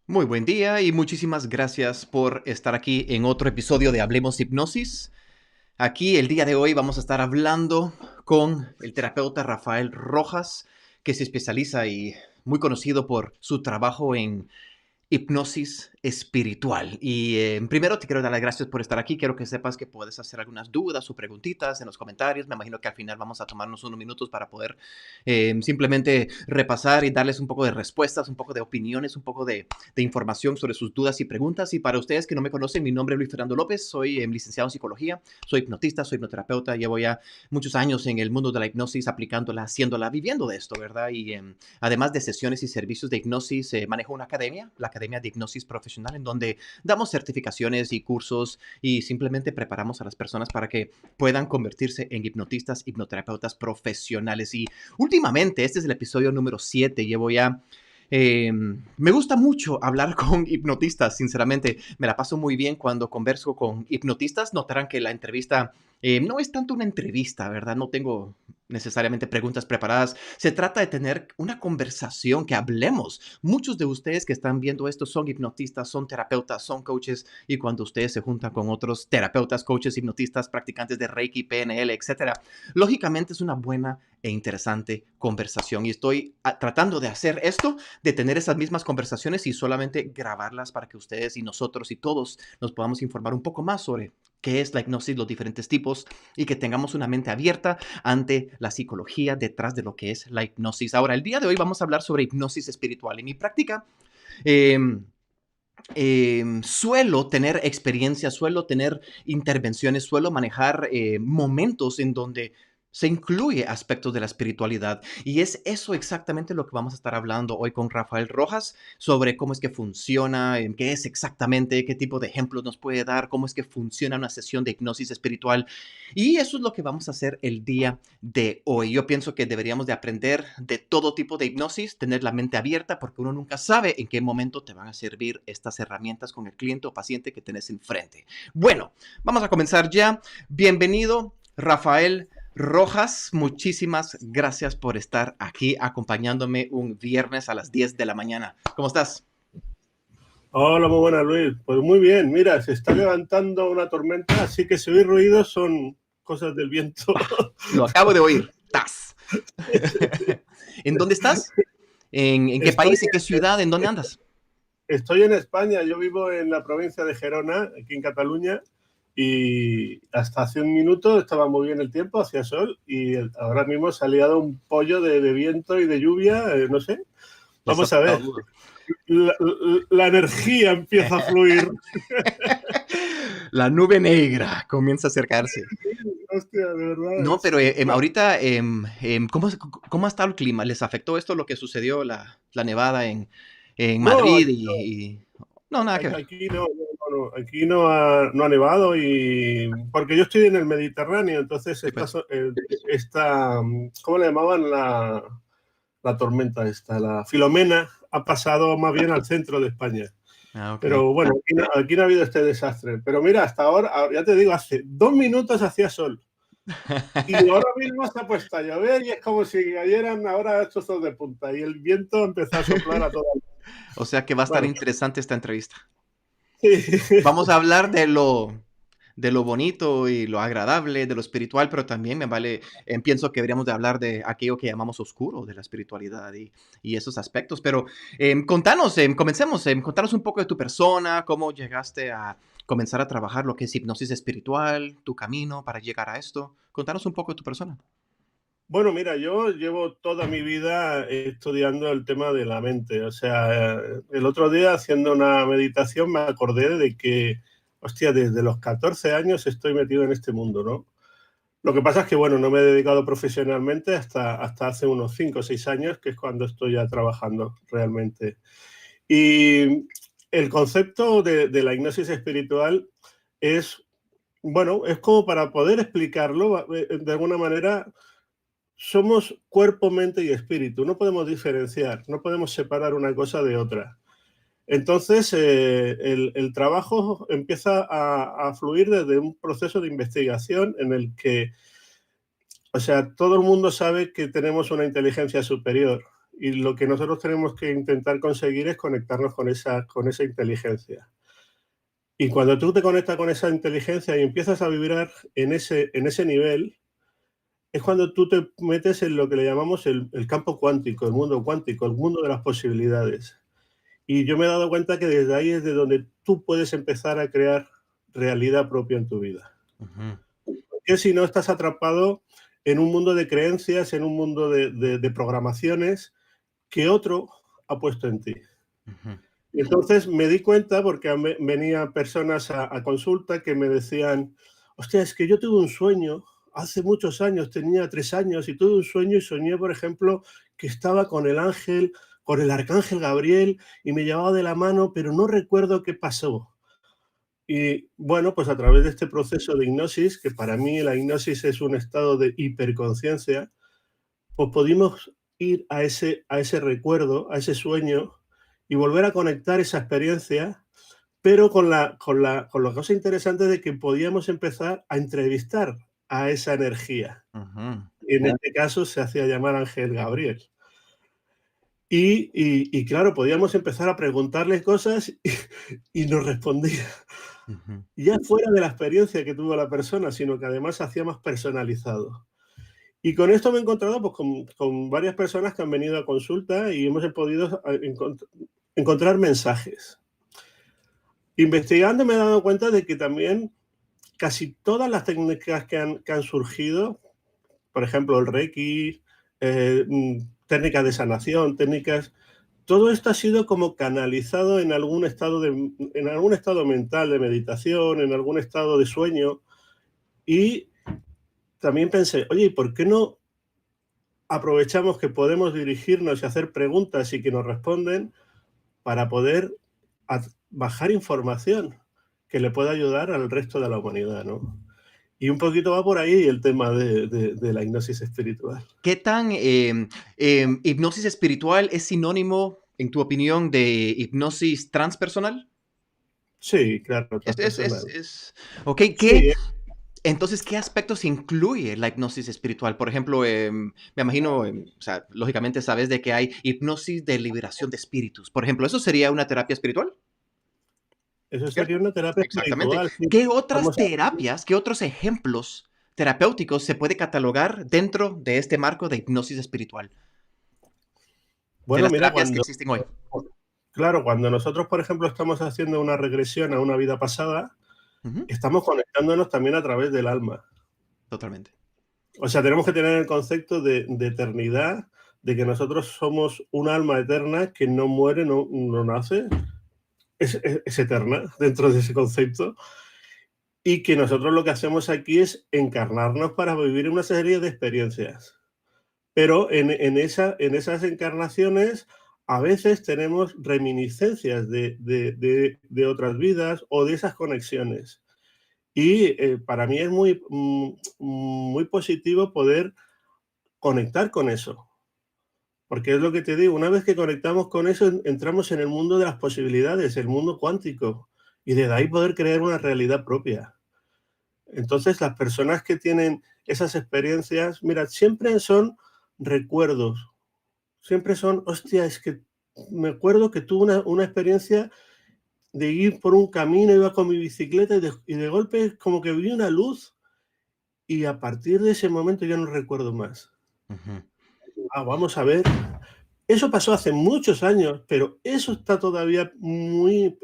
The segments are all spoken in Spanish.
Muy buen día y muchísimas gracias por estar aquí en otro episodio de Hablemos Hipnosis. Aquí el día de hoy vamos a estar hablando con el terapeuta Rafael Rojas, que se especializa y muy conocido por su trabajo en hipnosis espiritual. Y primero te quiero dar las gracias por estar aquí. Quiero que sepas que puedes hacer algunas dudas o preguntitas en los comentarios. Me imagino que al final vamos a tomarnos unos minutos para poder simplemente repasar y darles un poco de respuestas, un poco de opiniones, un poco de información sobre sus dudas y preguntas. Y para ustedes que no me conocen, mi nombre es Luis Fernando López. Soy licenciado en psicología, soy hipnotista, soy hipnoterapeuta. Llevo ya muchos años en el mundo de la hipnosis, aplicándola, haciéndola, viviendo de esto, ¿verdad? Y además de sesiones y servicios de hipnosis, manejo una academia, la Academia de Hipnosis Profesional, en donde damos certificaciones y cursos y simplemente preparamos a las personas para que puedan convertirse en hipnotistas, hipnoterapeutas profesionales. Y últimamente, este es el episodio número 7, llevo ya me gusta mucho hablar con hipnotistas, sinceramente. Me la paso muy bien cuando converso con hipnotistas. Notarán que la entrevista no es tanto una entrevista, ¿verdad? No tengo necesariamente preguntas preparadas. Se trata de tener una conversación, que hablemos. Muchos de ustedes que están viendo esto son hipnotistas, son terapeutas, son coaches, y cuando ustedes se juntan con otros terapeutas, coaches, hipnotistas, practicantes de Reiki, PNL, etcétera, lógicamente es una buena e interesante conversación. Y estoy tratando de hacer esto, de tener esas mismas conversaciones y solamente grabarlas para que ustedes y nosotros y todos nos podamos informar un poco más sobre qué es la hipnosis, los diferentes tipos, y que tengamos una mente abierta ante la psicología detrás de lo que es la hipnosis. Ahora, el día de hoy vamos a hablar sobre hipnosis espiritual. En mi práctica, eh, suelo tener experiencias, suelo tener intervenciones, suelo manejar momentos en donde se incluye aspectos de la espiritualidad. Y es eso exactamente lo que vamos a estar hablando hoy con Rafael Rojas, sobre cómo es que funciona, qué es exactamente, qué tipo de ejemplos nos puede dar, cómo es que funciona una sesión de hipnosis espiritual. Y eso es lo que vamos a hacer el día de hoy. Yo pienso que deberíamos de aprender de todo tipo de hipnosis, tener la mente abierta, porque uno nunca sabe en qué momento te van a servir estas herramientas con el cliente o paciente que tenés enfrente. Bueno, vamos a comenzar ya. Bienvenido, Rafael Rojas. Muchísimas gracias por estar aquí acompañándome un viernes a las 10 de la mañana. ¿Cómo estás? Hola, muy buenas, Luis. Pues muy bien, mira, se está levantando una tormenta, así que si oís ruidos son cosas del viento. Lo acabo de oír. ¡Tas! ¿En dónde estás? ¿En qué Estoy, país? ¿En qué ciudad? ¿En dónde andas? estoy en España, yo vivo en la provincia de Gerona, aquí en Cataluña, y hasta hace un minuto estaba muy bien el tiempo, hacía sol, y ahora mismo se ha liado un pollo de viento y de lluvia, no sé. Les ha Vamos a tocado ver, duro. la energía empieza a fluir. La nube negra comienza a acercarse. Hostia, de verdad. No, pero ahorita, ¿cómo ha estado el clima? ¿Les afectó esto lo que sucedió, la nevada en No, Madrid? No, nada que ver. aquí aquí no ha nevado y porque yo estoy en el Mediterráneo, entonces Sí, pues. esta ¿cómo le llamaban la tormenta esta? La Filomena ha pasado más bien al centro de España. Ah, ok. Pero bueno, aquí no ha habido este desastre. Pero mira, hasta ahora, ya te digo, hace 2 minutos hacía sol y ahora mismo se ha puesto a llover y es como si cayeran ahora trozos de punta y el viento empezó a soplar a toda. O sea que va a estar Bueno, interesante esta entrevista. sí. Vamos a hablar de lo bonito y lo agradable, de lo espiritual, pero también me vale, pienso que deberíamos de hablar de aquello que llamamos oscuro de la espiritualidad y esos aspectos. Pero contanos, comencemos, contanos un poco de tu persona, cómo llegaste a comenzar a trabajar lo que es hipnosis espiritual, tu camino para llegar a esto. Contanos un poco de tu persona. Bueno, mira, yo llevo toda mi vida estudiando el tema de la mente. O sea, el otro día haciendo una meditación me acordé de que, hostia, desde los 14 años estoy metido en este mundo, ¿no? Lo que pasa es que, bueno, no me he dedicado profesionalmente hasta hace unos 5 o 6 años, que es cuando estoy ya trabajando realmente. Y el concepto de la hipnosis espiritual es, bueno, es como para poder explicarlo de alguna manera. Somos cuerpo, mente y espíritu. No podemos diferenciar, no podemos separar una cosa de otra. Entonces, el trabajo empieza a fluir desde un proceso de investigación en el que, o sea, todo el mundo sabe que tenemos una inteligencia superior y lo que nosotros tenemos que intentar conseguir es conectarnos con esa inteligencia. Y cuando tú te conectas con esa inteligencia y empiezas a vibrar en ese nivel, es cuando tú te metes en lo que le llamamos el campo cuántico, el mundo de las posibilidades. Y yo me he dado cuenta que desde ahí es de donde tú puedes empezar a crear realidad propia en tu vida. Porque si no estás atrapado en un mundo de creencias, en un mundo de programaciones que otro ha puesto en ti. Y entonces me di cuenta, porque venían personas a consulta que me decían, hostia, es que yo tuve un sueño hace muchos años, tenía 3 años, y tuve un sueño y soñé, por ejemplo, que estaba con el arcángel Gabriel, y me llevaba de la mano, pero no recuerdo qué pasó. Y bueno, pues a través de este proceso de hipnosis, que para mí la hipnosis es un estado de hiperconciencia, pues pudimos ir a ese recuerdo, a ese sueño, y volver a conectar esa experiencia, pero con la cosa interesante de que podíamos empezar a entrevistar a esa energía. Y en este caso se hacía llamar Ángel Gabriel. Y claro, podíamos empezar a preguntarle cosas y nos respondía. Ya fuera de la experiencia que tuvo la persona, sino que además se hacía más personalizado. Y con esto me he encontrado pues, con varias personas que han venido a consulta y hemos podido encontrar mensajes. Investigando me he dado cuenta de que también casi todas las técnicas que han surgido, por ejemplo el Reiki, técnicas de sanación, todo esto ha sido como canalizado en algún estado mental de meditación, en algún estado de sueño. Y también pensé, oye, ¿por qué no aprovechamos que podemos dirigirnos y hacer preguntas y que nos responden para poder bajar información que le pueda ayudar al resto de la humanidad, ¿no? Y un poquito va por ahí el tema de la hipnosis espiritual. ¿Qué tan hipnosis espiritual es sinónimo, en tu opinión, de hipnosis transpersonal? Sí, claro, transpersonal. Ok, Sí, entonces, ¿qué aspectos incluye la hipnosis espiritual? Por ejemplo, me imagino, o sea, lógicamente sabes de que hay hipnosis de liberación de espíritus. Por ejemplo, ¿eso sería una terapia espiritual? eso ¿Cierto? sería una terapia Exactamente. espiritual. Sí. ¿Qué otras Vamos a- terapias, qué otros ejemplos terapéuticos se puede catalogar dentro de este marco de hipnosis espiritual? De Bueno, las mira, terapias que existen hoy. claro, cuando nosotros, por ejemplo, estamos haciendo una regresión a una vida pasada, Ujú, estamos conectándonos también a través del alma. totalmente. O sea, tenemos que tener el concepto de eternidad, de que nosotros somos un alma eterna que no muere, no nace, es eterna dentro de ese concepto, y que nosotros lo que hacemos aquí es encarnarnos para vivir una serie de experiencias. Pero en esas encarnaciones a veces tenemos reminiscencias de otras vidas o de esas conexiones. Y para mí es muy positivo poder conectar con eso. Porque es lo que te digo, una vez que conectamos con eso, entramos en el mundo de las posibilidades, el mundo cuántico, y desde ahí poder crear una realidad propia. Entonces, las personas que tienen esas experiencias, mira, siempre son recuerdos, siempre son, hostia, es que me acuerdo que tuve una experiencia de ir por un camino, iba con mi bicicleta y de golpe como que vi una luz y a partir de ese momento ya no recuerdo más. Ujú, Vamos a ver. Eso pasó hace muchos años, pero eso está todavía muy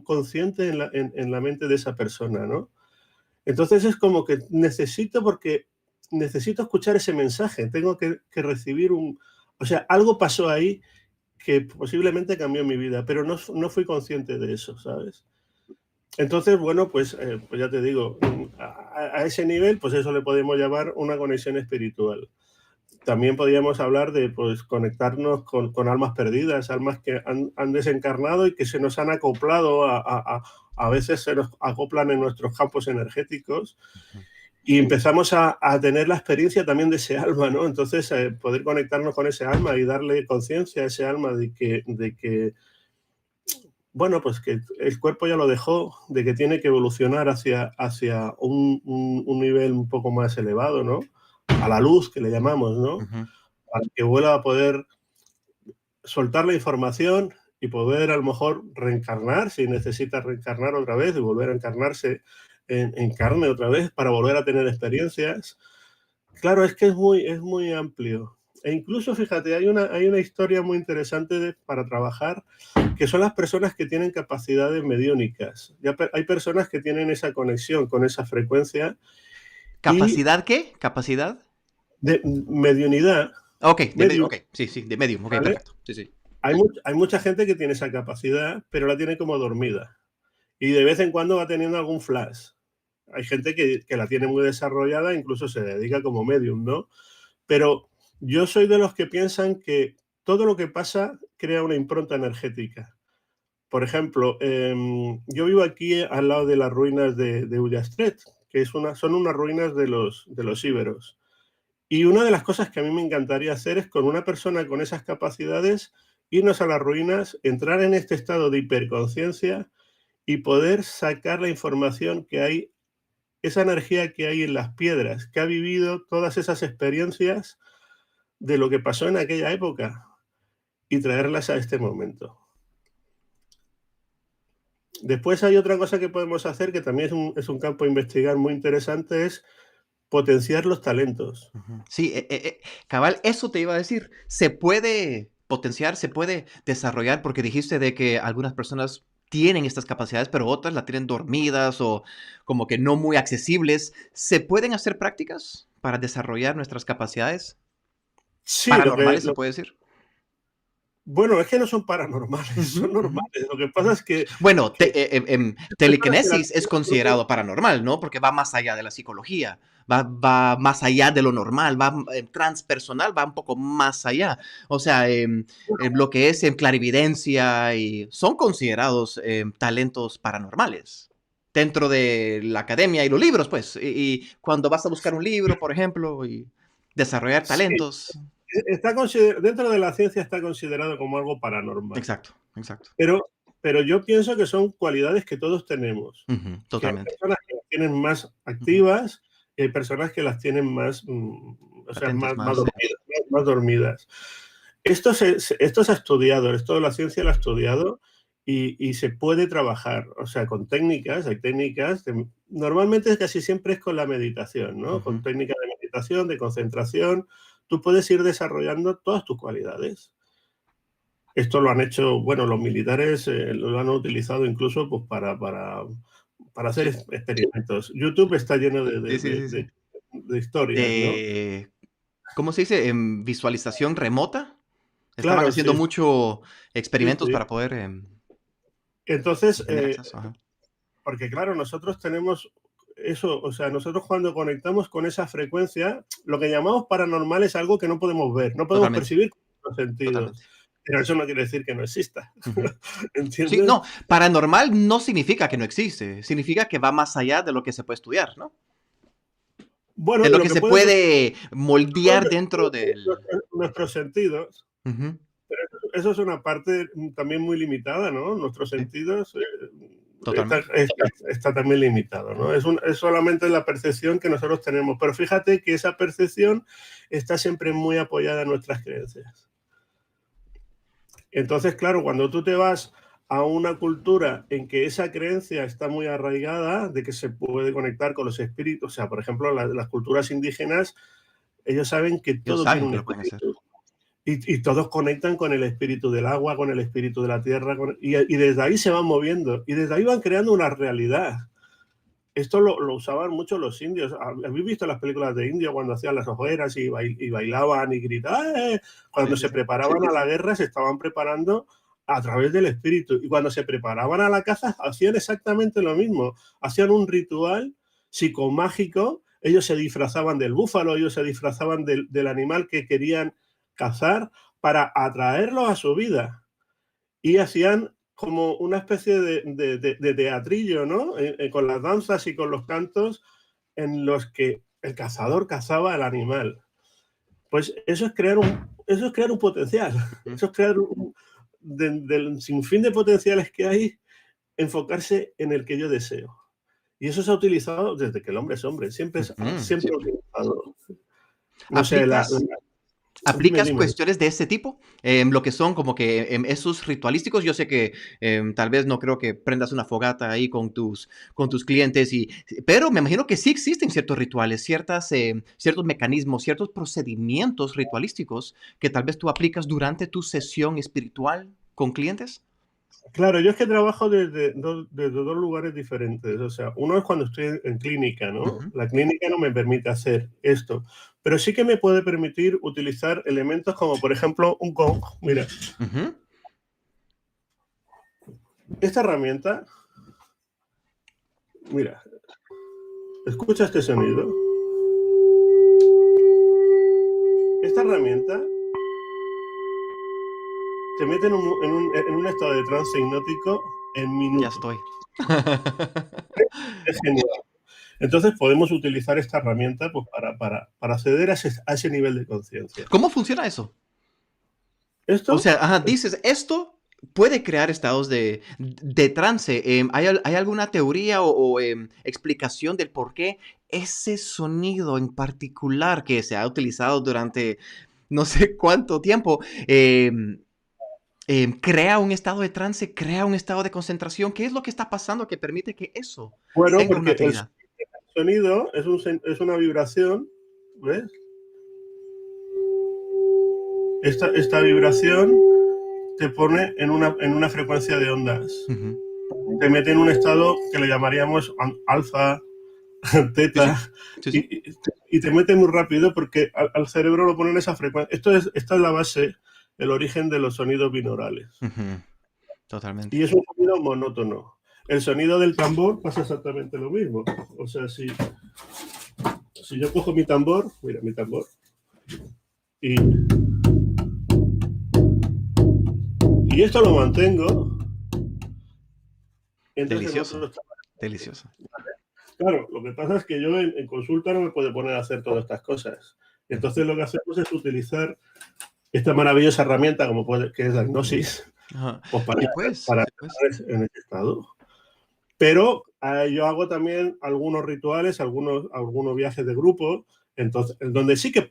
consciente en la mente de esa persona, ¿no? Entonces es como que porque necesito escuchar ese mensaje, tengo que recibir o sea, algo pasó ahí que posiblemente cambió mi vida, pero no fui consciente de eso, ¿sabes? Entonces, bueno, pues ya te digo, a ese nivel, pues eso le podemos llamar una conexión espiritual. También podríamos hablar de pues, conectarnos con almas perdidas, almas que han desencarnado y que se nos han acoplado, a veces se nos acoplan en nuestros campos energéticos ujú. y empezamos a tener la experiencia también de ese alma, ¿no? Entonces, poder conectarnos con ese alma y darle conciencia a ese alma de que, bueno, pues que el cuerpo ya lo dejó, de que tiene que evolucionar hacia un nivel un poco más elevado, ¿no? A la luz, que le llamamos, ¿no? Ujú. Para que vuelva a poder soltar la información y poder a lo mejor reencarnar, si necesita reencarnar otra vez y volver a encarnarse en carne otra vez para volver a tener experiencias. Claro, es que es muy amplio. E incluso, fíjate, hay una historia muy interesante para trabajar, que son las personas que tienen capacidades mediúnicas. Hay personas que tienen esa conexión con esa frecuencia y ¿Capacidad qué? ¿Capacidad? de mediunidad, Ok, medium, ok, sí, sí, de medium, ok, ¿vale? perfecto. Sí, sí. Hay mucha gente que tiene esa capacidad, pero la tiene como dormida. Y de vez en cuando va teniendo algún flash. Hay gente que la tiene muy desarrollada, incluso se dedica como medium, ¿no? Pero yo soy de los que piensan que todo lo que pasa crea una impronta energética. Por ejemplo, yo vivo aquí al lado de las ruinas de Ullastret, que son unas ruinas de los íberos. Y una de las cosas que a mí me encantaría hacer es con una persona con esas capacidades irnos a las ruinas, entrar en este estado de hiperconciencia y poder sacar la información que hay, esa energía que hay en las piedras, que ha vivido todas esas experiencias de lo que pasó en aquella época y traerlas a este momento. Después hay otra cosa que podemos hacer que también es un campo a investigar muy interesante, es potenciar los talentos. Ujú. Sí, cabal, eso te iba a decir. Se puede potenciar, se puede desarrollar, porque dijiste de que algunas personas tienen estas capacidades, pero otras la tienen dormidas o como que no muy accesibles. ¿Se pueden hacer prácticas para desarrollar nuestras capacidades? Sí, Paranormales, se puede decir. bueno, es que no son paranormales, Ujú, son ujú. normales. Lo que pasa es Bueno, que personas que las telequinesis es considerado paranormal, ¿no? Porque va más allá de la psicología, va más allá de lo normal, va transpersonal, va un poco más allá. O sea, lo que es clarividencia y son considerados talentos paranormales dentro de la academia y los libros, pues. Y cuando vas a buscar un libro, por ejemplo, y desarrollar sí, talentos. dentro de la ciencia está considerado como algo paranormal. Exacto, exacto. Pero, pero yo pienso que son cualidades que todos tenemos, Ujú, que hay totalmente. personas que las tienen más Ujú. activas y hay personas que las tienen más, o sea, Patentes más más. dormidas, más dormidas. Esto se ha estudiado, esto la ciencia lo ha estudiado y se puede trabajar, o sea, con técnicas, hay técnicas, normalmente casi siempre es con la meditación, ¿no? Con Ujú. técnicas de meditación, de concentración, tú puedes ir desarrollando todas tus cualidades. Esto lo han hecho, bueno, los militares lo han utilizado incluso pues, para hacer Sí, experimentos. YouTube está lleno sí, sí, sí, sí. de historias, ¿no? De, ¿cómo se dice? Visualización remota. Estaban Claro, haciendo sí, mucho sí, experimentos sí. para poder Entonces, tener acceso. Ajá. porque claro, nosotros tenemos eso, o sea, nosotros cuando conectamos con esa frecuencia, lo que llamamos paranormal es algo que no podemos ver, no podemos Totalmente, percibir con los sentidos. totalmente. Pero eso no quiere decir que no exista. Ujú. Sí, ¿Entiendes? no, paranormal no significa que no existe, significa que va más allá de lo que se puede estudiar, ¿no? Bueno, De lo lo que que se puede puede moldear dentro del... nuestros sentidos. Ujú, Eso es una parte también muy limitada, ¿no? Nuestros sí, sentidos totalmente. está también limitado, ¿no? Es solamente la percepción que nosotros tenemos. Pero fíjate que esa percepción está siempre muy apoyada en nuestras creencias. Entonces, claro, cuando tú te vas a una cultura en que esa creencia está muy arraigada, de que se puede conectar con los espíritus, o sea, por ejemplo, las culturas indígenas, ellos saben que Ellos todo tiene saben un que lo pueden hacer. espíritu. Y todos conectan con el espíritu del agua, con el espíritu de la tierra, y desde ahí se van moviendo, y desde ahí van creando una realidad. Esto lo usaban mucho los indios. ¿Habéis visto las películas de indio cuando hacían las hogueras y bailaban y gritaban? Sí, Cuando sí, se sí. preparaban a la guerra se estaban preparando a través del espíritu. Y cuando se preparaban a la caza hacían exactamente lo mismo. Hacían un ritual psicomágico. Ellos se disfrazaban del búfalo, ellos se disfrazaban del animal que querían cazar para atraerlo a su vida. Y hacían como una especie de teatrillo, ¿no? Con las danzas y con los cantos en los que el cazador cazaba al animal. Pues eso es crear un potencial, Ujú. eso es crear del sinfín de potenciales que hay, enfocarse en el que yo deseo. Y eso se ha utilizado desde que el hombre es hombre, Ujú, siempre ha siempre. utilizado. No sé, ¿Aplicas? Dime, ¿Aplicas dime. cuestiones de ese tipo? Lo que son como que esos ritualísticos. Yo sé que tal vez no creo que prendas una fogata ahí con tus clientes, pero me imagino que sí existen ciertos rituales, ciertos mecanismos, ciertos procedimientos ritualísticos que tal vez tú aplicas durante tu sesión espiritual con clientes. Claro, yo es que trabajo desde dos lugares diferentes. O sea, uno es cuando estoy en clínica, ¿no? Ujú, La clínica no me permite hacer esto, pero sí que me puede permitir utilizar elementos como, por ejemplo, un gong. Mira, ujú. esta herramienta, mira, escucha este sonido. Esta herramienta te mete en un estado de trance hipnótico en Ya minutos. estoy. Es genial. Entonces podemos utilizar esta herramienta pues, para acceder a ese nivel de conciencia. ¿Cómo funciona eso? O Esto, sea, ajá, dices, esto puede crear estados de trance. ¿Hay alguna teoría o explicación del por qué ese sonido en particular que se ha utilizado durante no sé cuánto tiempo crea un estado de trance, crea un estado de concentración? ¿Qué es lo que está pasando que permite que eso bueno, tenga porque una el utilidad? sonido es una vibración, ¿ves? Esta vibración te pone en una frecuencia de ondas. Ujú. Te mete en un estado que le llamaríamos alfa, Sí, sí, teta, sí, sí. y te mete muy rápido porque al cerebro lo pone en esa frecuencia. Esta es la base, el origen de los sonidos binaurales. Ujú, Y totalmente. es un sonido monótono. El sonido del tambor pasa exactamente lo mismo. O sea, si yo cojo mi tambor, mira mi tambor, y, y esto lo mantengo, entras en otro Delicioso, estado. delicioso. Claro, lo que pasa es que yo en consulta no me puedo poner a hacer todas estas cosas. Ujú. Entonces lo que hacemos es utilizar esta maravillosa herramienta que es la hipnosis, Ajá. pues Sí, pues, para sí, pues. entrar en ese estado. Pero yo hago también algunos rituales, algunos viajes de grupo, entonces, en donde sí que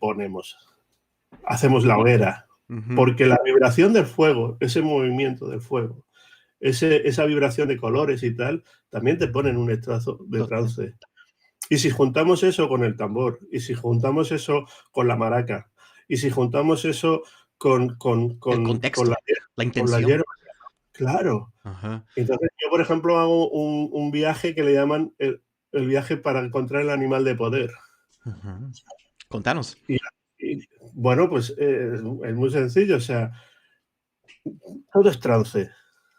hacemos la hoguera, Ujú. porque la vibración del fuego, ese movimiento del fuego, esa vibración de colores y tal, también te pone en un estado de Totalmente. trance. Y si juntamos eso con el tambor, y si juntamos eso con la maraca, y si juntamos eso con, con, El con, con la, contexto, la con la intención. hierba, claro. Ajá. Entonces yo, por ejemplo, hago un viaje que le llaman el viaje para encontrar el animal de poder. Ujú. Contanos. Y, y, bueno, pues es muy sencillo, o sea, todo es trance,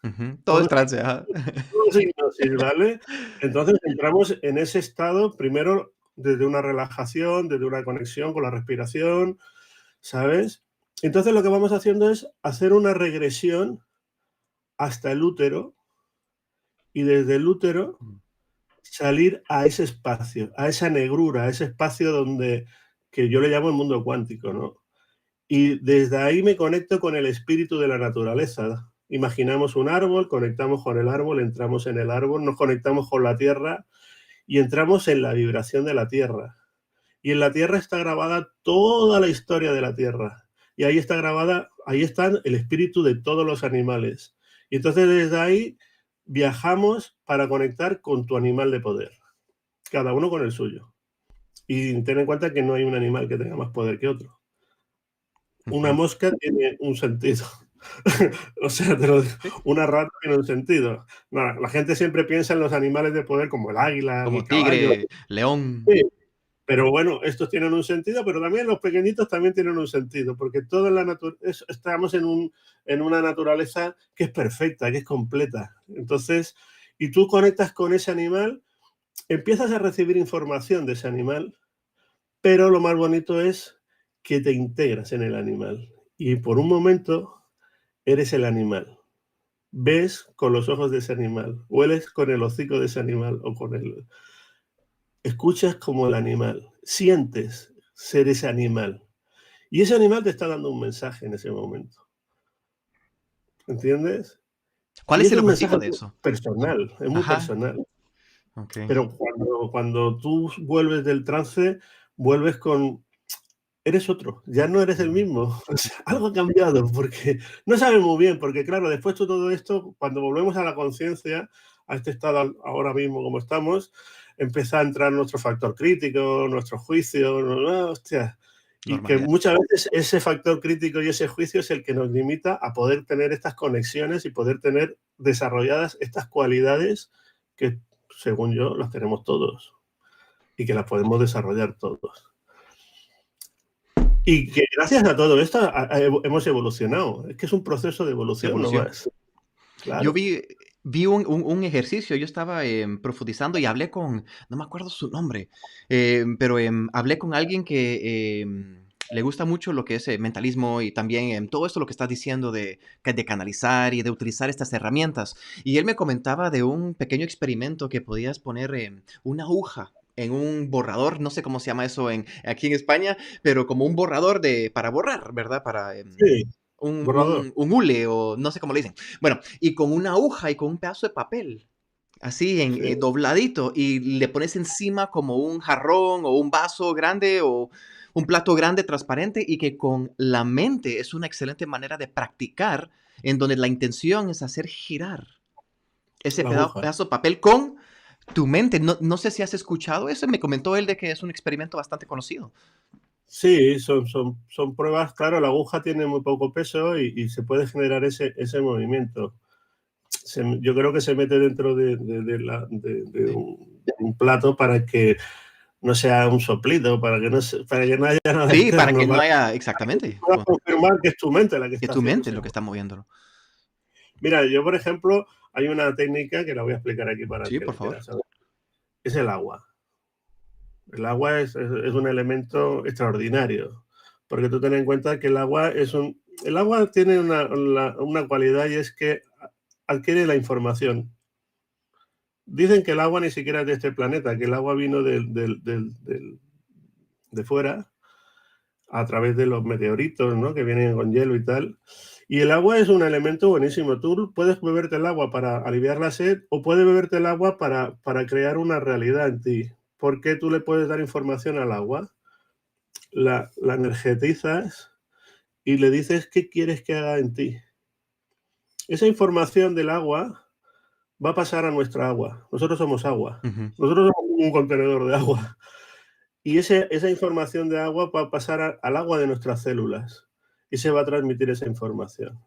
Ujú. Todo todo es es, trance, ajá. todo es hipnosis, ¿vale? Entonces entramos en ese estado primero desde una relajación, desde una conexión con la respiración, ¿sabes? Entonces lo que vamos haciendo es hacer una regresión hasta el útero y desde el útero Mm. salir a ese espacio, a esa negrura, a ese espacio donde que yo le llamo el mundo cuántico, ¿no? Y desde ahí me conecto con el espíritu de la naturaleza. Imaginamos un árbol, conectamos con el árbol, entramos en el árbol, nos conectamos con la tierra y entramos en la vibración de la tierra. Y en la tierra está grabada toda la historia de la tierra. Y ahí está grabada, ahí están el espíritu de todos los animales. Y entonces desde ahí viajamos para conectar con tu animal de poder, cada uno con el suyo. Y ten en cuenta que no hay un animal que tenga más poder que otro. Una Ujú. mosca tiene un sentido. O sea, te lo digo, Sí. una rata tiene un sentido. No, la gente siempre piensa en los animales de poder como el águila, el Como caballo. tigre, león. Sí, pero bueno, estos tienen un sentido, pero también los pequeñitos también tienen un sentido, porque toda estamos en una naturaleza que es perfecta, que es completa. Entonces, y tú conectas con ese animal, empiezas a recibir información de ese animal, pero lo más bonito es que te integras en el animal y por un momento eres el animal. Ves con los ojos de ese animal, hueles con el hocico de ese animal o con el... Escuchas como el animal, sientes ser ese animal. Y ese animal te está dando un mensaje en ese momento, ¿entiendes? ¿Cuál Y es es el un objetivo mensaje de eso? personal, es muy Ajá. personal. Okey. Pero cuando tú vuelves del trance, vuelves con eres otro, ya no eres el Ujú. mismo. O sea, algo ha cambiado, porque no sabes muy bien, porque claro, después de todo esto, cuando volvemos a la conciencia, a este estado ahora mismo como estamos, empieza a entrar nuestro factor crítico, nuestro juicio, hostia, y que Normalidad. muchas veces ese factor crítico y ese juicio es el que nos limita a poder tener estas conexiones y poder tener desarrolladas estas cualidades que, según yo, las tenemos todos y que las podemos desarrollar todos. Y que gracias a todo esto hemos evolucionado. Es que es un proceso de De evolución, no evolución. más. Yo Claro. vi un ejercicio, yo estaba profundizando y hablé con, no me acuerdo su nombre, pero hablé con alguien que le gusta mucho lo que es mentalismo y también todo esto lo que estás diciendo de canalizar y de utilizar estas herramientas. Y él me comentaba de un pequeño experimento que podías poner una aguja en un borrador, no sé cómo se llama eso aquí en España, pero como un borrador para borrar, ¿verdad? Para Sí, borrador. un hule o no sé cómo le dicen. Bueno, y con una aguja y con un pedazo de papel, así Sí, dobladito, y le pones encima como un jarrón o un vaso grande o un plato grande transparente y que con la mente es una excelente manera de practicar en donde la intención es hacer girar ese la aguja. pedazo de papel con tu mente. No, no sé si has escuchado eso, me comentó él de que es un experimento bastante conocido. Sí, son pruebas. Claro, la aguja tiene muy poco peso y se puede generar ese movimiento. Yo creo que se mete dentro de Sí. un plato para que no sea un soplido, para que no haya nada Sí, para externo, que no para haya, que exactamente, puedas confirmar que es tu mente la que que está tu haciendo mente es ese lo que movimiento. está moviéndolo. Mira, yo, por ejemplo, hay una técnica que la voy a explicar aquí para el Sí, que por la quiera favor. saber. Es el agua. El agua es un elemento extraordinario, porque tú ten en cuenta que el agua el agua tiene una cualidad y es que adquiere la información. Dicen que el agua ni siquiera es de este planeta, que el agua vino de fuera a través de los meteoritos, ¿no? Que vienen con hielo y tal. Y el agua es un elemento buenísimo. Tú puedes beberte el agua para aliviar la sed o puedes beberte el agua para crear una realidad en ti. ¿Por qué tú le puedes dar información al agua? La energetizas y le dices qué quieres que haga en ti. Esa información del agua va a pasar a nuestra agua. Nosotros somos agua. Ujú. Nosotros somos un contenedor de agua. Y esa información de agua va a pasar al agua de nuestras células y se va a transmitir esa información.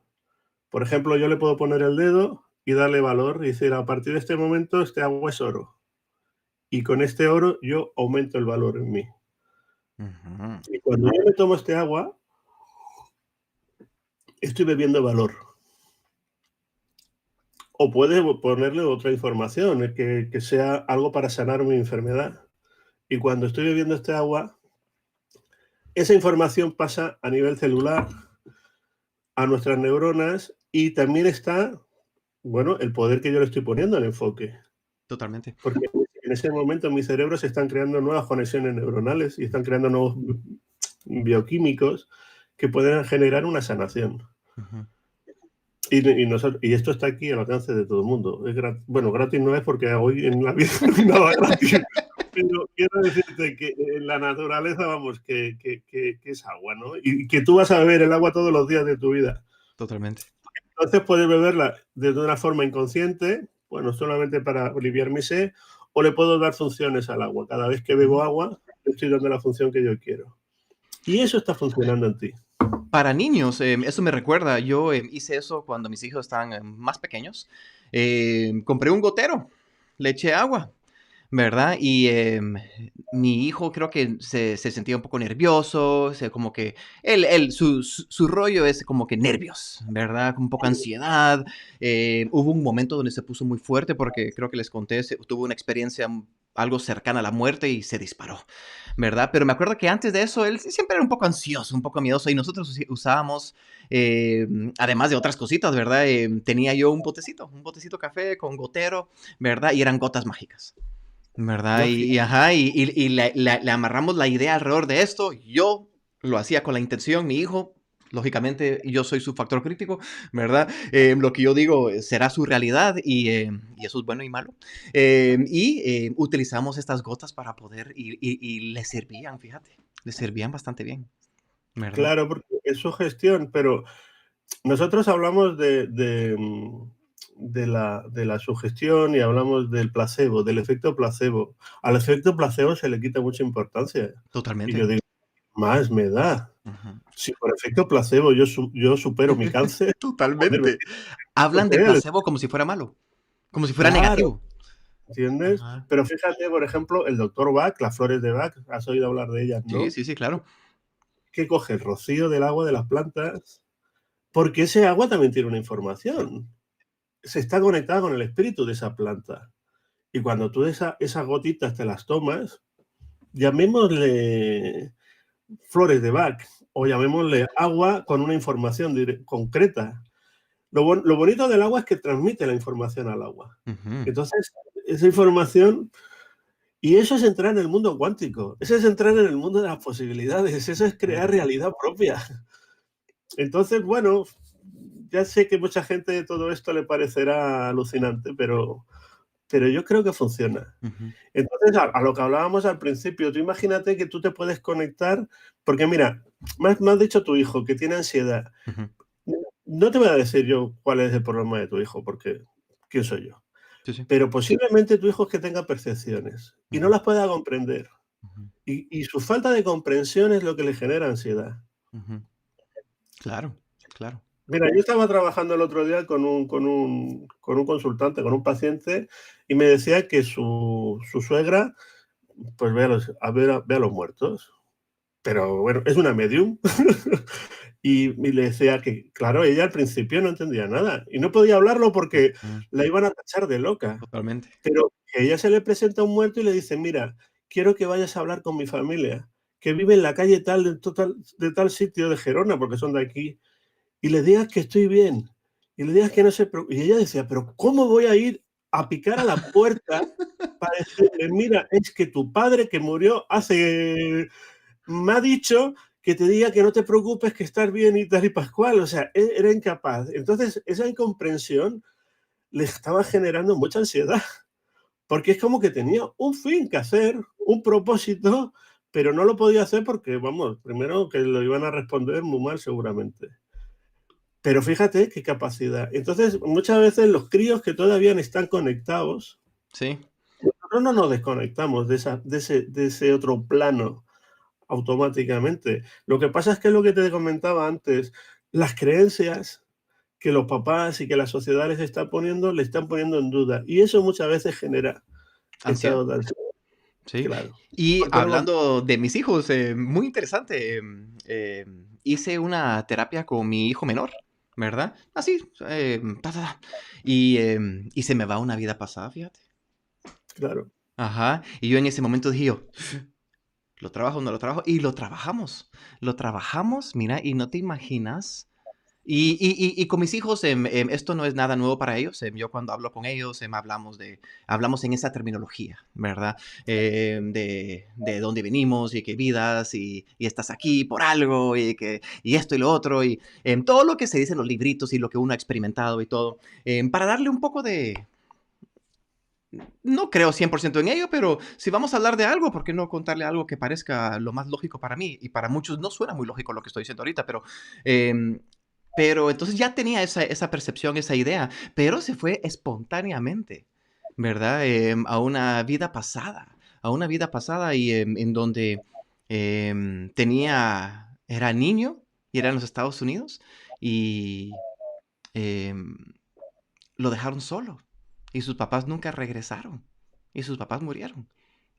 Por ejemplo, yo le puedo poner el dedo y darle valor y decir, a partir de este momento, este agua es oro. Y con este oro yo aumento el valor en mí. Ujú. Y cuando yo me tomo este agua, estoy bebiendo valor. O puede ponerle otra información, que sea algo para sanar mi enfermedad. Y cuando estoy bebiendo este agua, esa información pasa a nivel celular, a nuestras neuronas, y también está, bueno, el poder que yo le estoy poniendo al enfoque. Totalmente. Porque en ese momento en mi cerebro se están creando nuevas conexiones neuronales y están creando nuevos bioquímicos que pueden generar una sanación. Ujú. Y esto está aquí al alcance de todo el mundo. Bueno, gratis no es porque hoy en la vida no hay nada gratis. Pero quiero decirte que en la naturaleza, vamos, que es agua, ¿no? Y que tú vas a beber el agua todos los días de tu vida. Totalmente. Entonces puedes beberla de una forma inconsciente, bueno, solamente para aliviar mi sed, o le puedo dar funciones al agua. Cada vez que bebo Ujú. agua, le estoy dando la función que yo quiero. Y eso está funcionando en ti. Para niños, eso me recuerda, yo hice eso cuando mis hijos estaban más pequeños. Compré un gotero, le eché agua, ¿verdad? Y mi hijo creo que se sentía un poco nervioso, como que su rollo es como que nervios, ¿verdad? Un poco ansiedad. Hubo un momento donde se puso muy fuerte porque creo que les conté, tuvo una experiencia algo cercana a la muerte y se disparó, ¿verdad? Pero me acuerdo que antes de eso él siempre era un poco ansioso, un poco miedoso y nosotros usábamos, eh, además de otras cositas, ¿verdad? Tenía yo un botecito café con gotero, ¿verdad? Y eran gotas mágicas. ¿Verdad? Ya, Ajá, y le amarramos la idea alrededor de esto. Yo lo hacía con la intención, mi hijo, lógicamente, yo soy su factor crítico, ¿verdad? Lo que yo digo será su realidad y eso es bueno y malo. Utilizamos estas gotas para poder, y le servían, fíjate, le servían bastante bien. ¿verdad? claro, porque es su gestión, pero nosotros hablamos de la sugestión y hablamos del placebo, del efecto placebo. Al efecto placebo se le quita mucha importancia. Y Totalmente. yo digo, más me da. Ujú. Si por efecto placebo yo supero mi cáncer, joder, Totalmente. Hablan del bendito placebo como si fuera malo, como si fuera claro, negativo. ¿entiendes? Ajá. Pero fíjate, por ejemplo, el doctor Bach, las flores de Bach, has oído hablar de ellas, Sí, ¿no? sí, sí, claro. Que coge el rocío del agua de las plantas, porque ese agua también tiene una información. Se está conectada con el espíritu de esa planta. Y cuando tú esas gotitas te las tomas, llamémosle flores de Bach o llamémosle agua con una información concreta. Lo bonito del agua es que transmite la información al agua. Ujú. Entonces, esa información, y eso es entrar en el mundo cuántico, eso es entrar en el mundo de las posibilidades, eso es crear Ujú. realidad propia. Entonces, bueno, ya sé que mucha gente todo esto le parecerá alucinante, pero yo creo que funciona. Ujú. Entonces, a lo que hablábamos al principio, tú imagínate que tú te puedes conectar, porque mira, me has dicho tu hijo que tiene ansiedad. Ujú. No te voy a decir yo cuál es el problema de tu hijo, porque ¿quién soy yo? Sí, sí. Pero posiblemente tu hijo es que tenga percepciones y no Ujú. las pueda comprender. Ujú. Y su falta de comprensión es lo que le genera ansiedad. Ujú. Claro, claro. Mira, yo estaba trabajando el otro día con un consultante, con un paciente, y me decía que su suegra, pues ve a los muertos. Pero bueno, es una medium. Y le decía que, claro, ella al principio no entendía nada y no podía hablarlo porque Ujú. la iban a tachar de loca. Totalmente. Pero que ella se le presenta un muerto y le dice: "Mira, quiero que vayas a hablar con mi familia, que vive en la calle tal, de tal sitio de Gerona", porque son de aquí, "y le digas que estoy bien, y le digas que no se preocupe". Y ella decía: "Pero, ¿cómo voy a ir a picar a la puerta para decirle: mira, es que tu padre que murió hace me ha dicho que te diga que no te preocupes, que estás bien y tal y pascual"? O sea, era incapaz. Entonces, esa incomprensión le estaba generando mucha ansiedad, porque es como que tenía un fin que hacer, un propósito, pero no lo podía hacer porque, vamos, primero que lo iban a responder muy mal seguramente. Pero fíjate qué capacidad. Entonces, muchas veces los críos que todavía no están conectados, Sí. nosotros no nos desconectamos de ese otro plano automáticamente. Lo que pasa es que lo que te comentaba antes, las creencias que los papás y que la sociedad les está poniendo, le están poniendo en duda. Y eso muchas veces genera Ansiedad. estado de ansiedad, Sí. claro. Y Porque no lo hablando de mis hijos, muy interesante, hice una terapia con mi hijo menor, ¿verdad? Así, ta, ta, ta. Y se me va una vida pasada, fíjate. claro, Ajá. Y yo en ese momento dije yo, ¿lo trabajo o no lo trabajo? Y lo trabajamos. Lo trabajamos, mira, y no te imaginas. Y con mis hijos, esto no es nada nuevo para ellos. Yo cuando hablo con ellos, hablamos en esa terminología, ¿verdad? De dónde venimos y qué vidas y estás aquí por algo y esto y lo otro y todo lo que se dice en los libritos y lo que uno ha experimentado y todo, para darle un poco de... No creo 100% en ello, pero si vamos a hablar de algo, ¿por qué no contarle algo que parezca lo más lógico para mí? Y para muchos no suena muy lógico lo que estoy diciendo ahorita, em, pero entonces ya tenía esa percepción, esa idea, pero se fue espontáneamente, ¿verdad? A una vida pasada y en donde era niño y era en los Estados Unidos y em, lo dejaron solo y sus papás nunca regresaron y sus papás murieron,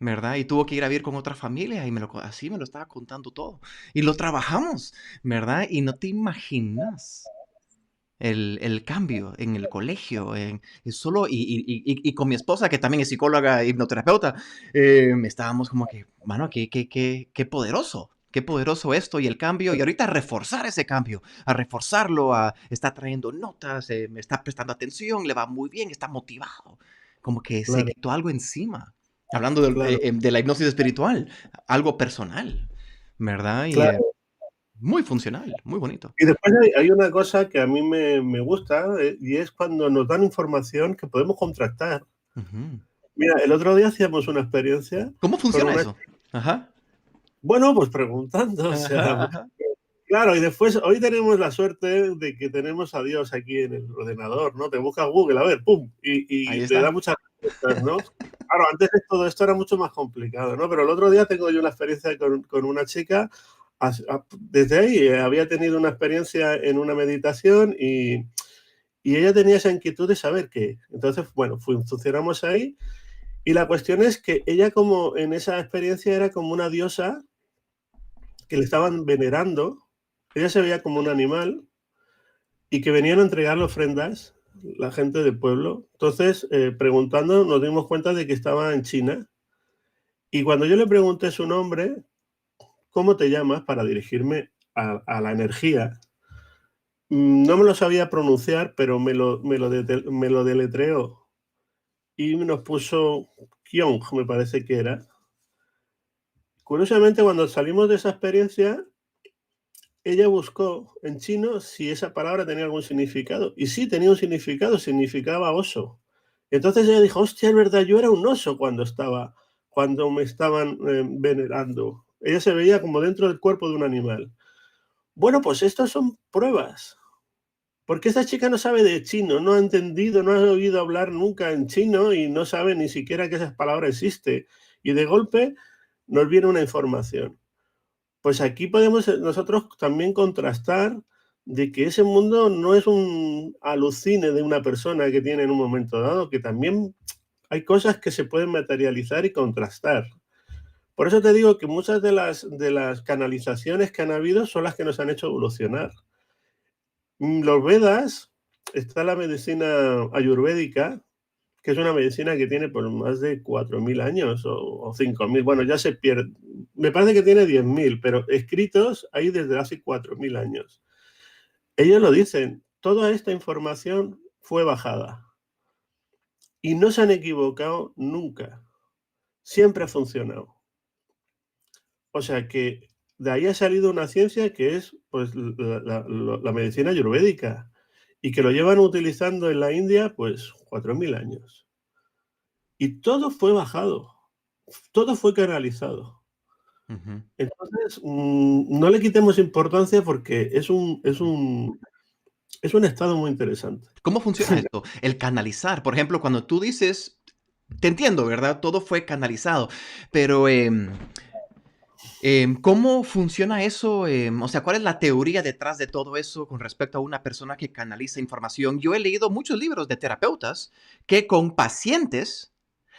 ¿verdad? Y tuvo que ir a vivir con otra familia y así me lo estaba contando todo. Y lo trabajamos, ¿verdad? Y no te imaginas el cambio en el colegio, y con mi esposa, que también es psicóloga e hipnoterapeuta, estábamos como que, mano, qué poderoso esto y el cambio, y ahorita a reforzar ese cambio, a reforzarlo, está trayendo notas, me está prestando atención, le va muy bien, está motivado, como que se claro, quitó algo encima, hablando claro, de la hipnosis espiritual, algo personal, ¿verdad? Y claro. muy funcional, muy bonito. Y después hay una cosa que a mí me gusta, y es cuando nos dan información que podemos contrastar. Ujú. Mira, el otro día hacíamos una experiencia ¿Cómo con funciona una... eso? Ajá. Bueno, pues preguntando, o sea, Ajá, ajá. Claro, y después, hoy tenemos la suerte de que tenemos a Dios aquí en el ordenador, ¿no? Te buscas Google, a ver, pum, Ahí y te da está. muchas respuestas, ¿no? Claro, antes de todo esto era mucho más complicado, ¿no? Pero el otro día tengo yo una experiencia con una chica, desde ahí había tenido una experiencia en una meditación y ella tenía esa inquietud de saber qué. Entonces, bueno, funcionamos ahí y la cuestión es que ella como en esa experiencia era como una diosa que le estaban venerando. Ella se veía como un animal y que venían a entregarle ofrendas la gente del pueblo. Entonces, preguntando, nos dimos cuenta de que estaba en China. Y cuando yo le pregunté su nombre, ¿cómo te llamas? Para dirigirme a la energía, no me lo sabía pronunciar, pero me lo deletreó y nos puso Kyong, me parece que era. Curiosamente, cuando salimos de esa experiencia, ella buscó en chino si esa palabra tenía algún significado. Y sí, tenía un significado, significaba oso. Entonces ella dijo, hostia, es verdad, yo era un oso cuando me estaban venerando. Ella se veía como dentro del cuerpo de un animal. Bueno, pues estas son pruebas. Porque esta chica no sabe de chino, no ha entendido, no ha oído hablar nunca en chino y no sabe ni siquiera que esa palabra existe. Y de golpe nos viene una información. Pues aquí podemos nosotros también contrastar de que ese mundo no es un alucine de una persona que tiene en un momento dado, que también hay cosas que se pueden materializar y contrastar. Por eso te digo que muchas de las canalizaciones que han habido son las que nos han hecho evolucionar. Los Vedas, está la medicina ayurvédica, que es una medicina que tiene por más de 4.000 años o 5.000. Bueno, ya se pierde. Me parece que tiene 10.000, pero escritos hay desde hace 4.000 años. Ellos lo dicen, toda esta información fue bajada y no se han equivocado nunca. Siempre ha funcionado. O sea que de ahí ha salido una ciencia que es pues, la medicina ayurvédica y que lo llevan utilizando en la India pues 4.000 años. Y todo fue bajado, todo fue canalizado. Ujú. Entonces, no le quitemos importancia porque es un estado muy interesante. ¿Cómo funciona esto? El canalizar. Por ejemplo, cuando tú dices, te entiendo, ¿verdad? Todo fue canalizado, pero ¿cómo funciona eso? O sea, ¿cuál es la teoría detrás de todo eso con respecto a una persona que canaliza información? Yo he leído muchos libros de terapeutas que con pacientes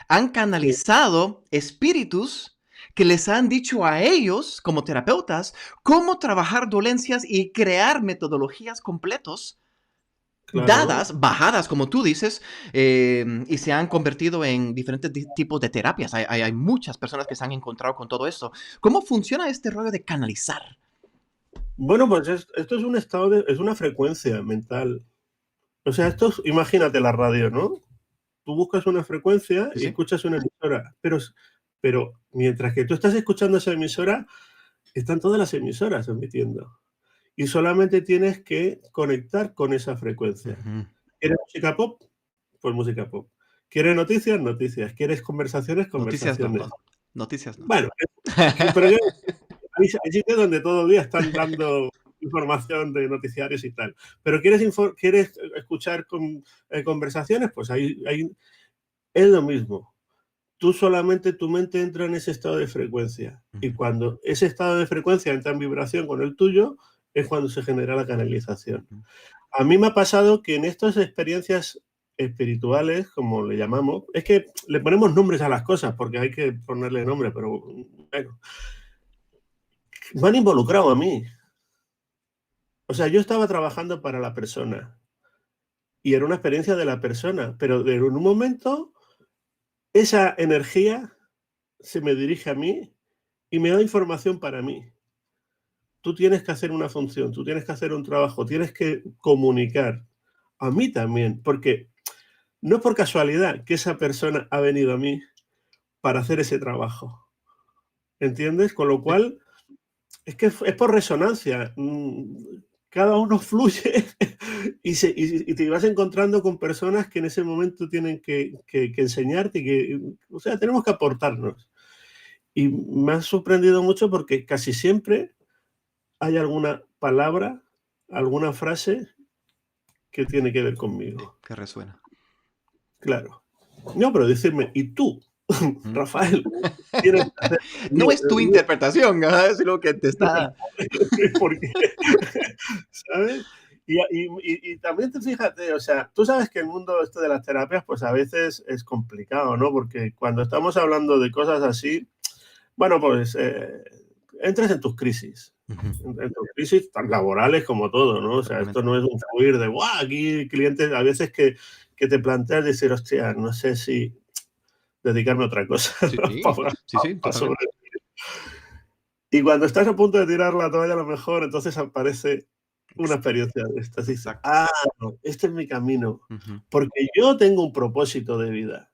han Sí, canalizado espíritus que les han dicho a ellos, como terapeutas, cómo trabajar dolencias y crear metodologías completos claro. dadas, bajadas, como tú dices, y se han convertido en diferentes tipos de terapias. Hay muchas personas que se han encontrado con todo esto. ¿Cómo funciona este rollo de canalizar? Bueno, pues esto es un estado es una frecuencia mental. O sea, imagínate la radio, ¿no? Tú buscas una frecuencia Sí, y sí. escuchas una emisora, pero mientras que tú estás escuchando esa emisora, están todas las emisoras emitiendo. Y solamente tienes que conectar con esa frecuencia. Ujú. ¿Quieres música pop? Pues música pop. ¿Quieres noticias? Noticias. ¿Quieres conversaciones? Noticias no, Conversaciones. no. Noticias no. Bueno, pero hay sitios donde todo el día están dando información de noticiarios y tal. Pero ¿quieres escuchar conversaciones? Pues ahí es lo mismo. Tú solamente tu mente entra en ese estado de frecuencia. Y Ujú, cuando ese estado de frecuencia entra en vibración con el tuyo, es cuando se genera la canalización. ujú. A mí me ha pasado que en estas experiencias espirituales, como le llamamos, es que le ponemos nombres a las cosas porque hay que ponerle nombre, pero bueno, me han involucrado a mí. O sea, yo estaba trabajando para la persona y era una experiencia de la persona, pero en un momento esa energía se me dirige a mí y me da información para mí. Tú tienes que hacer una función, tú tienes que hacer un trabajo, tienes que comunicar. A mí también, porque no es por casualidad que esa persona ha venido a mí para hacer ese trabajo. ¿Entiendes? Con lo Sí. cual, es que es por resonancia. Cada uno fluye y te vas encontrando con personas que en ese momento tienen que enseñarte, o sea, tenemos que aportarnos. Y me ha sorprendido mucho porque casi siempre hay alguna palabra, alguna frase que tiene que ver conmigo. Que resuena. Claro. No, pero decirme, ¿y tú, Rafael, tienes que hacer No es tu interpretación, es lo que te está... porque, ¿sabes? Y también te fíjate, o sea, tú sabes que el mundo este de las terapias, pues a veces es complicado, ¿no? Porque cuando estamos hablando de cosas así, bueno, pues entras en tus crisis. En tus crisis tan laborales como todo, ¿no? O sea, esto no es un fluir de, ¡guau! Aquí clientes a veces que te planteas decir, hostia, no sé si dedicarme a otra cosa, Sí, ¿no? sí, Para totalmente. sobrevivir. Y cuando estás a punto de tirar la toalla, a lo mejor, entonces aparece una experiencia de estas. Y dices, Exacto. ah, no, este es mi camino. Ujú. Porque yo tengo un propósito de vida.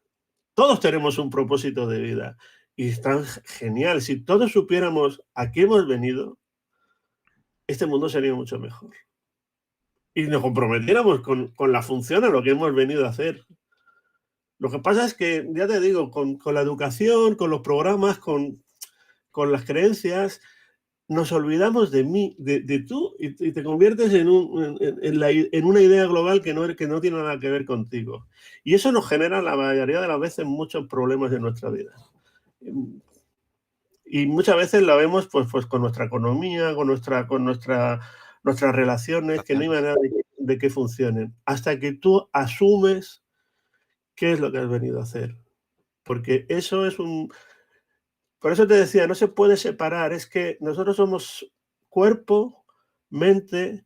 Todos tenemos un propósito de vida. Y está genial. Si todos supiéramos a qué hemos venido, este mundo sería mucho mejor. Y nos comprometiéramos con la función a lo que hemos venido a hacer. Lo que pasa es que, ya te digo, con la educación, con los programas, con las creencias, nos olvidamos de mí, de tú, y te conviertes en una idea global que no tiene nada que ver contigo. Y eso nos genera la mayoría de las veces muchos problemas en nuestra vida. Y muchas veces lo vemos pues con nuestra economía, nuestras relaciones, que no hay manera de que funcionen, hasta que tú asumes qué es lo que has venido a hacer. Porque eso es un... Por eso te decía, no se puede separar, es que nosotros somos cuerpo, mente,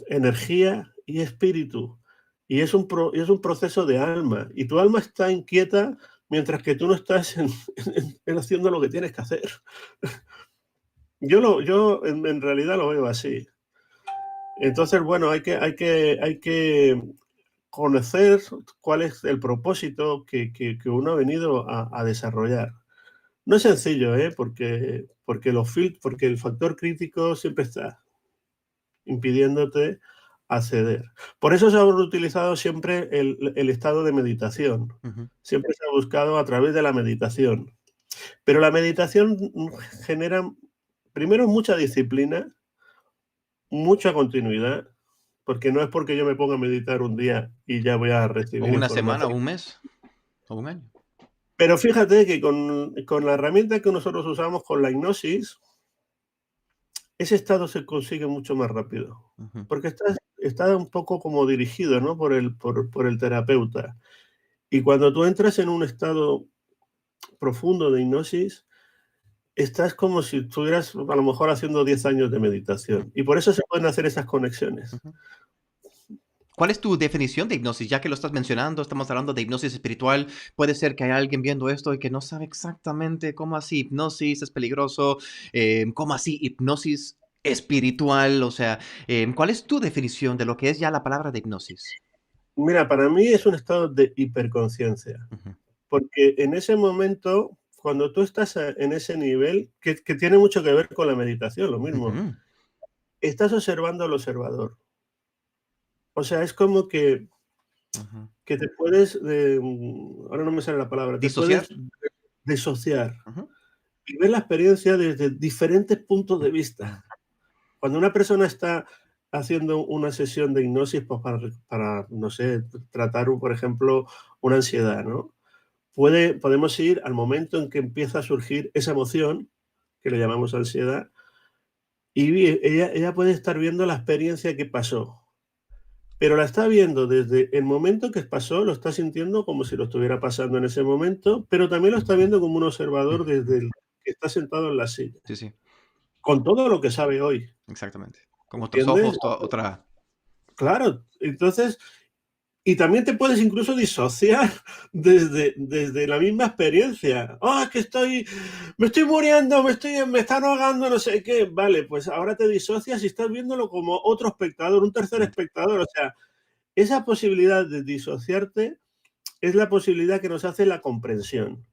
energía y espíritu. Y es un proceso de alma. Y tu alma está inquieta mientras que tú no estás haciendo lo que tienes que hacer. Yo en realidad lo veo así. Entonces, bueno, hay que conocer cuál es el propósito que uno ha venido a desarrollar. No es sencillo, porque el factor crítico siempre está impidiéndote acceder. Por eso se ha utilizado siempre el estado de meditación. Siempre se ha buscado a través de la meditación. Pero la meditación genera, primero, mucha disciplina, mucha continuidad, porque no es porque yo me ponga a meditar un día y ya voy a O recibir una semana, o información. un mes, o un año. Pero fíjate que con la herramienta que nosotros usamos, con la hipnosis, ese estado se consigue mucho más rápido, porque está un poco como dirigido, ¿no? por el terapeuta. Y cuando tú entras en un estado profundo de hipnosis, estás como si estuvieras a lo mejor haciendo 10 años de meditación. Y por eso se pueden hacer esas conexiones. ¿Cuál es tu definición de hipnosis? Ya que lo estás mencionando, estamos hablando de hipnosis espiritual. Puede ser que haya alguien viendo esto y que no sabe exactamente cómo así hipnosis es peligroso, cómo así hipnosis espiritual. O sea, ¿cuál es tu definición de lo que es ya la palabra de hipnosis? Mira, para mí es un estado de hiperconciencia, Ujú, porque en ese momento, cuando tú estás en ese nivel, que tiene mucho que ver con la meditación, lo mismo, ujú, estás observando al observador. O sea, es como ujú. que te puedes, ahora no me sale la palabra, te ¿Disociar? puedes disociar Ujú, y ver la experiencia desde diferentes puntos de ujú, vista. Cuando una persona está haciendo una sesión de hipnosis, pues no sé, tratar, por ejemplo, una ansiedad, ¿no? Podemos ir al momento en que empieza a surgir esa emoción, que le llamamos ansiedad, y ella puede estar viendo la experiencia que pasó, pero la está viendo desde el momento que pasó, lo está sintiendo como si lo estuviera pasando en ese momento, pero también lo está viendo como un observador desde ujú. el que está sentado en la silla, Sí, sí, con todo lo que sabe hoy, exactamente. Con otros ¿entiendes? ojos, otra... Claro, entonces, y también te puedes incluso disociar desde la misma experiencia. Oh, es que me estoy muriendo, me están ahogando, no sé qué. Vale, pues ahora te disocias y estás viéndolo como otro espectador, un tercer Exactamente. espectador. O sea, esa posibilidad de disociarte es la posibilidad que nos hace la comprensión.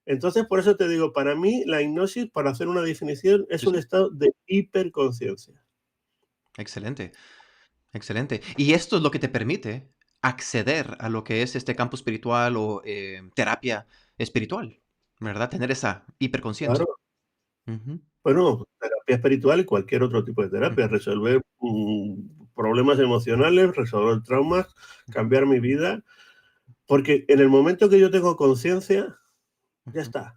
Entonces, por eso te digo, para mí la hipnosis, para hacer una definición, es Sí, un sí. estado de hiperconciencia. Excelente. Excelente. Y esto es lo que te permite acceder a lo que es este campo espiritual o terapia espiritual, ¿verdad? Tener esa hiperconciencia. Claro. Ujú. Bueno, terapia espiritual y cualquier otro tipo de terapia, resolver problemas emocionales, resolver traumas, cambiar mi vida, porque en el momento que yo tengo conciencia, ya está.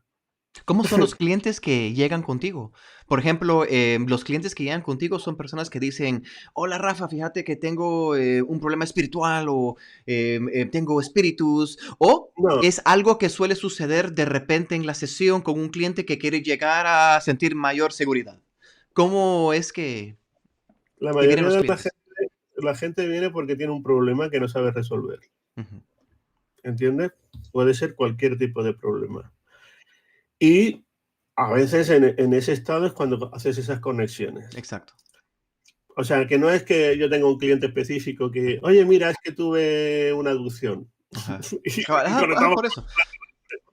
¿Cómo son los clientes que llegan contigo? Por ejemplo, los clientes que llegan contigo son personas que dicen, hola Rafa, fíjate que tengo un problema espiritual o tengo espíritus, o No, es algo que suele suceder de repente en la sesión con un cliente que quiere llegar a sentir mayor seguridad. ¿Cómo es la que vienen mayoría los de clientes? la gente viene porque tiene un problema que no sabe resolver, Ujú. ¿entiendes? Puede ser cualquier tipo de problema. Y a veces en ese estado es cuando haces esas conexiones. Exacto. O sea, que no es que yo tenga un cliente específico que, oye, mira, es que tuve una adopción. Ajá. Y conectamos. Por eso.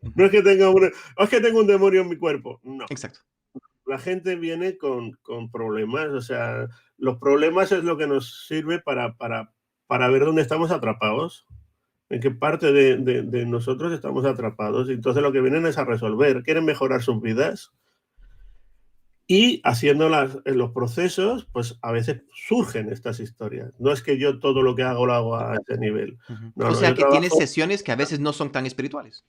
No Ujú. es que tenga es que tengo un demonio en mi cuerpo. No. Exacto. La gente viene con problemas. O sea, los problemas es lo que nos sirve para ver dónde estamos atrapados. En qué parte de nosotros estamos atrapados. Y entonces lo que vienen es a resolver. Quieren mejorar sus vidas. Y haciendo los procesos, pues a veces surgen estas historias. No es que yo todo lo que hago lo hago a ese nivel. Ujú. No, O no, sea yo que tienes trabajo, sesiones que a veces no son tan espirituales.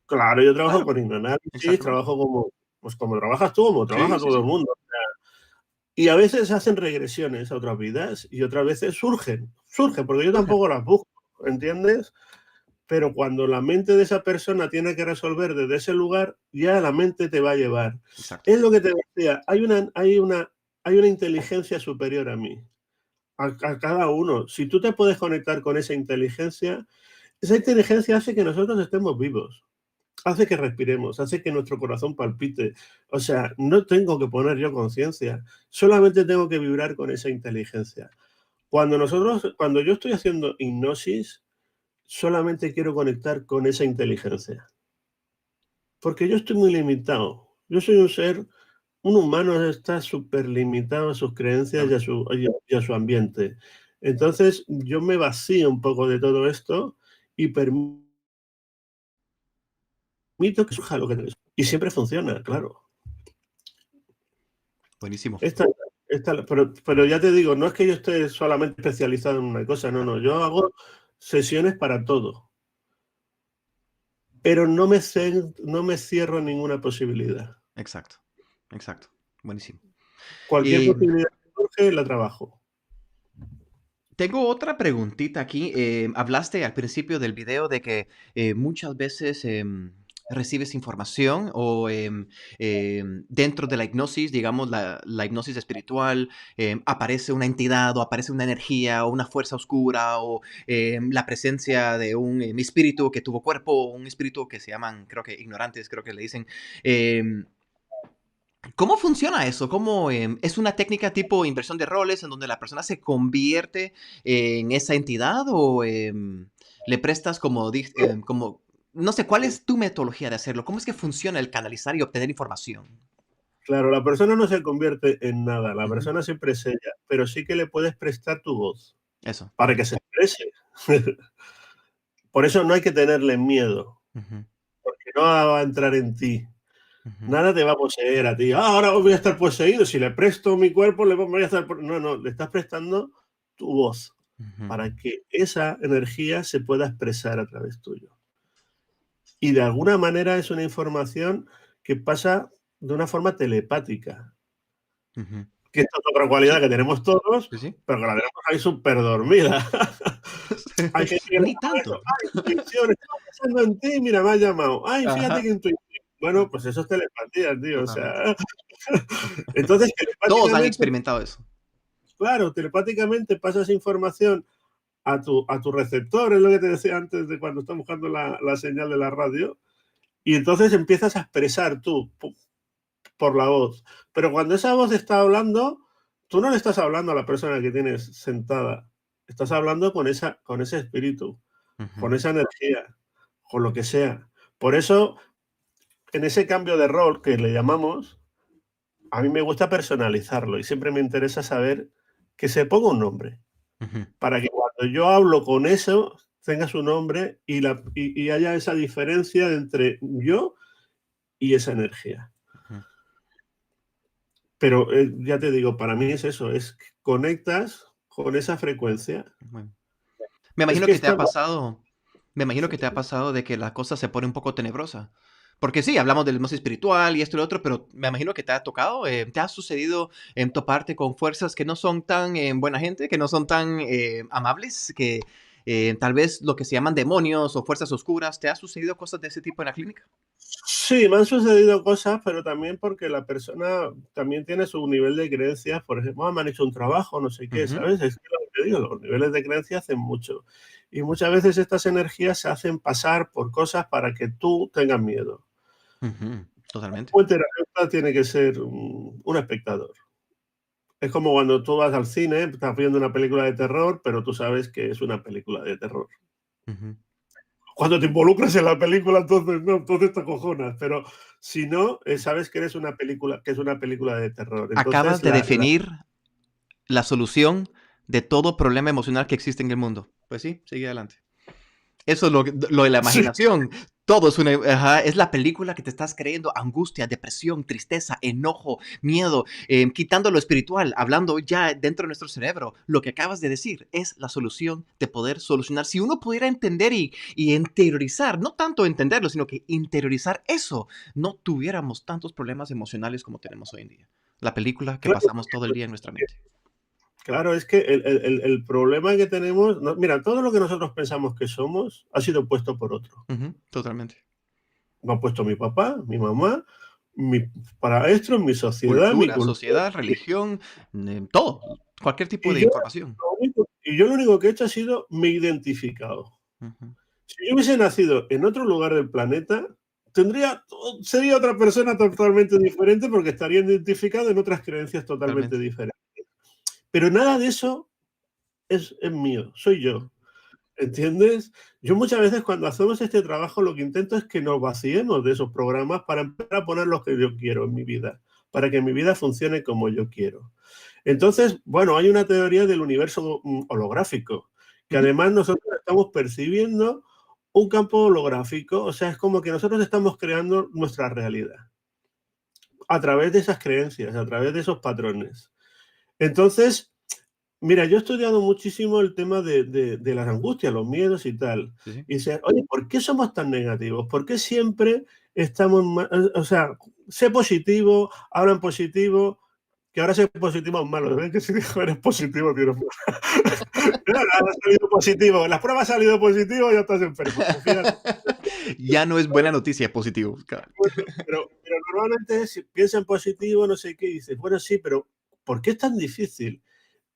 claro, yo trabajo Claro, con hipnoanálisis, exactamente. trabajo pues como trabajas tú, como Sí, trabaja sí, todo sí. el mundo. Y a veces hacen regresiones a otras vidas y otras veces surgen, porque yo Surgen. tampoco las busco, ¿entiendes? Pero cuando la mente de esa persona tiene que resolver desde ese lugar, ya la mente te va a llevar. Exacto. Es lo que te decía, hay una inteligencia superior a mí, a cada uno. Si tú te puedes conectar con esa inteligencia hace que nosotros estemos vivos, hace que respiremos, hace que nuestro corazón palpite. O sea, no tengo que poner yo conciencia, solamente tengo que vibrar con esa inteligencia. Cuando yo estoy haciendo hipnosis, solamente quiero conectar con esa inteligencia. Porque yo estoy muy limitado. Yo soy un humano está súper limitado a sus creencias Exactamente. y a su ambiente. Entonces, yo me vacío un poco de todo esto y permito que surja lo que tenés. Y siempre funciona, claro. Buenísimo. Esta, pero ya te digo, no es que yo esté solamente especializado en una cosa, no, no. Yo hago sesiones para todo, pero no me cierro en ninguna posibilidad. Exacto. Exacto. Buenísimo. Cualquier Y posibilidad que surge, la trabajo. tengo otra preguntita aquí. Hablaste al principio del video de que muchas veces recibes información o dentro de la hipnosis, digamos la hipnosis espiritual, aparece una entidad o aparece una energía o una fuerza oscura o la presencia de un espíritu que tuvo cuerpo o un espíritu que se llaman, creo que ignorantes, creo que le dicen. em, ¿Cómo funciona eso? ¿Cómo, es una técnica tipo inversión de roles en donde la persona se convierte en esa entidad o le prestas como, no sé, ¿cuál es tu metodología de hacerlo? ¿Cómo es que funciona el canalizar y obtener información? Claro, la persona no se convierte en nada, la Ujú. persona siempre es ella, pero sí que le puedes prestar tu voz Eso. para que se exprese. Por eso no hay que tenerle miedo, Ujú, porque no va a entrar en ti. ujú, Nada te va a poseer a ti. Ahora voy a estar poseído. Si le presto mi cuerpo, le voy a estar. No, no, le estás prestando tu voz ujú, para que esa energía se pueda expresar a través tuyo. Y de alguna manera es una información que pasa de una forma telepática, ujú. que esta es otra cualidad Sí, que tenemos todos, sí, sí. pero que la tenemos ahí súper dormida. Hay gente que le Ni llama eso, tanto. ay, intuición, estaba pensando en ti, mira, me ha llamado. Ay, fíjate que Ajá. intuición. Bueno, pues eso es telepatía, tío. O Totalmente. sea, entonces Todos han telepáticamente, experimentado eso. claro, telepáticamente pasas información a tu receptor, es lo que te decía antes de cuando estás buscando la señal de la radio, y entonces empiezas a expresar tú por la voz. Pero cuando esa voz está hablando, tú no le estás hablando a la persona que tienes sentada, estás hablando con ese espíritu, Ujú, con esa energía, con lo que sea. Por eso, en ese cambio de rol que le llamamos, a mí me gusta personalizarlo y siempre me interesa saber que se ponga un nombre, ujú, para que cuando yo hablo con eso tenga su nombre y haya esa diferencia entre yo y esa energía. ujú. Pero ya te digo, para mí es eso, es que conectas con esa frecuencia. Bueno. Me Es imagino que que te ha está... pasado, me imagino que te ha pasado de que la cosa se pone un poco tenebrosa. Porque sí, hablamos del hipnosis espiritual y esto y lo otro, pero me imagino que te ha tocado, te ha sucedido en toparte con fuerzas que no son tan buena gente, que no son tan amables, que tal vez lo que se llaman demonios o fuerzas oscuras. ¿Te ha sucedido cosas de ese tipo en la clínica? Sí, me han sucedido cosas, pero también porque la persona también tiene su nivel de creencias. Por ejemplo, "Ah, me han hecho un trabajo, no sé qué", Ujú, ¿sabes? Es que lo que te digo, los niveles de creencia hacen mucho. Y muchas veces estas energías se hacen pasar por cosas para que tú tengas miedo. ujú, totalmente. Un terapeuta tiene que ser un espectador. Es como cuando tú vas al cine, estás viendo una película de terror, pero tú sabes que es una película de terror. Ujú. Cuando te involucras en la película, entonces no, entonces te acojonas, pero si no, sabes que eres una película, que es una película de terror. Acabas Entonces, de definir la solución de todo problema emocional que existe en el mundo. Pues sí, sigue adelante. Eso es lo de la sí, imaginación. Todo es ajá, es la película que te estás creyendo. Angustia, depresión, tristeza, enojo, miedo, quitando lo espiritual, hablando ya dentro de nuestro cerebro. Lo que acabas de decir es la solución de poder solucionar. Si uno pudiera entender y interiorizar, no tanto entenderlo, sino que interiorizar eso, no tuviéramos tantos problemas emocionales como tenemos hoy en día. La película que claro, pasamos todo el día en nuestra mente. claro, es que el problema que tenemos, mira, todo lo que nosotros pensamos que somos ha sido puesto por otro. Ujú, totalmente. Me ha puesto mi papá, mi mamá, mi maestro, mi sociedad, mi Cultura, cultura. sociedad, religión, todo, cualquier tipo Y de yo, información. lo único que he hecho ha sido me he identificado. Ujú, Si yo hubiese nacido en otro lugar del planeta, sería otra persona totalmente diferente porque estaría identificado en otras creencias totalmente totalmente. diferentes. Pero nada de eso es mío, soy Ujú, yo. ¿Entiendes? Yo muchas veces cuando hacemos este trabajo lo que intento es que nos vaciemos de esos programas para empezar a poner lo que yo quiero en mi vida, para que mi vida funcione como yo quiero. Entonces, bueno, hay una teoría del universo holográfico, que ujú, además nosotros estamos percibiendo un campo holográfico, o sea, es como que nosotros estamos creando nuestra realidad a través de esas creencias, a través de esos patrones. Entonces, mira, yo he estudiado muchísimo el tema de las angustias, los miedos y tal. sí, sí. Y dice, oye, ¿por qué somos tan negativos? ¿Por qué siempre estamos o sea, sé positivo, habla en positivo, que ahora ser positivo es malo, ¿ves? Que si dijo eres positivo, tienes no, ha salido positivo, en las pruebas ha salido positivo, ya estás enfermo. Pues fíjate, Ya no es buena noticia, positivo. Cabal. pero normalmente si piensa en positivo, no sé qué, y dices, bueno, sí, pero ¿por qué es tan difícil?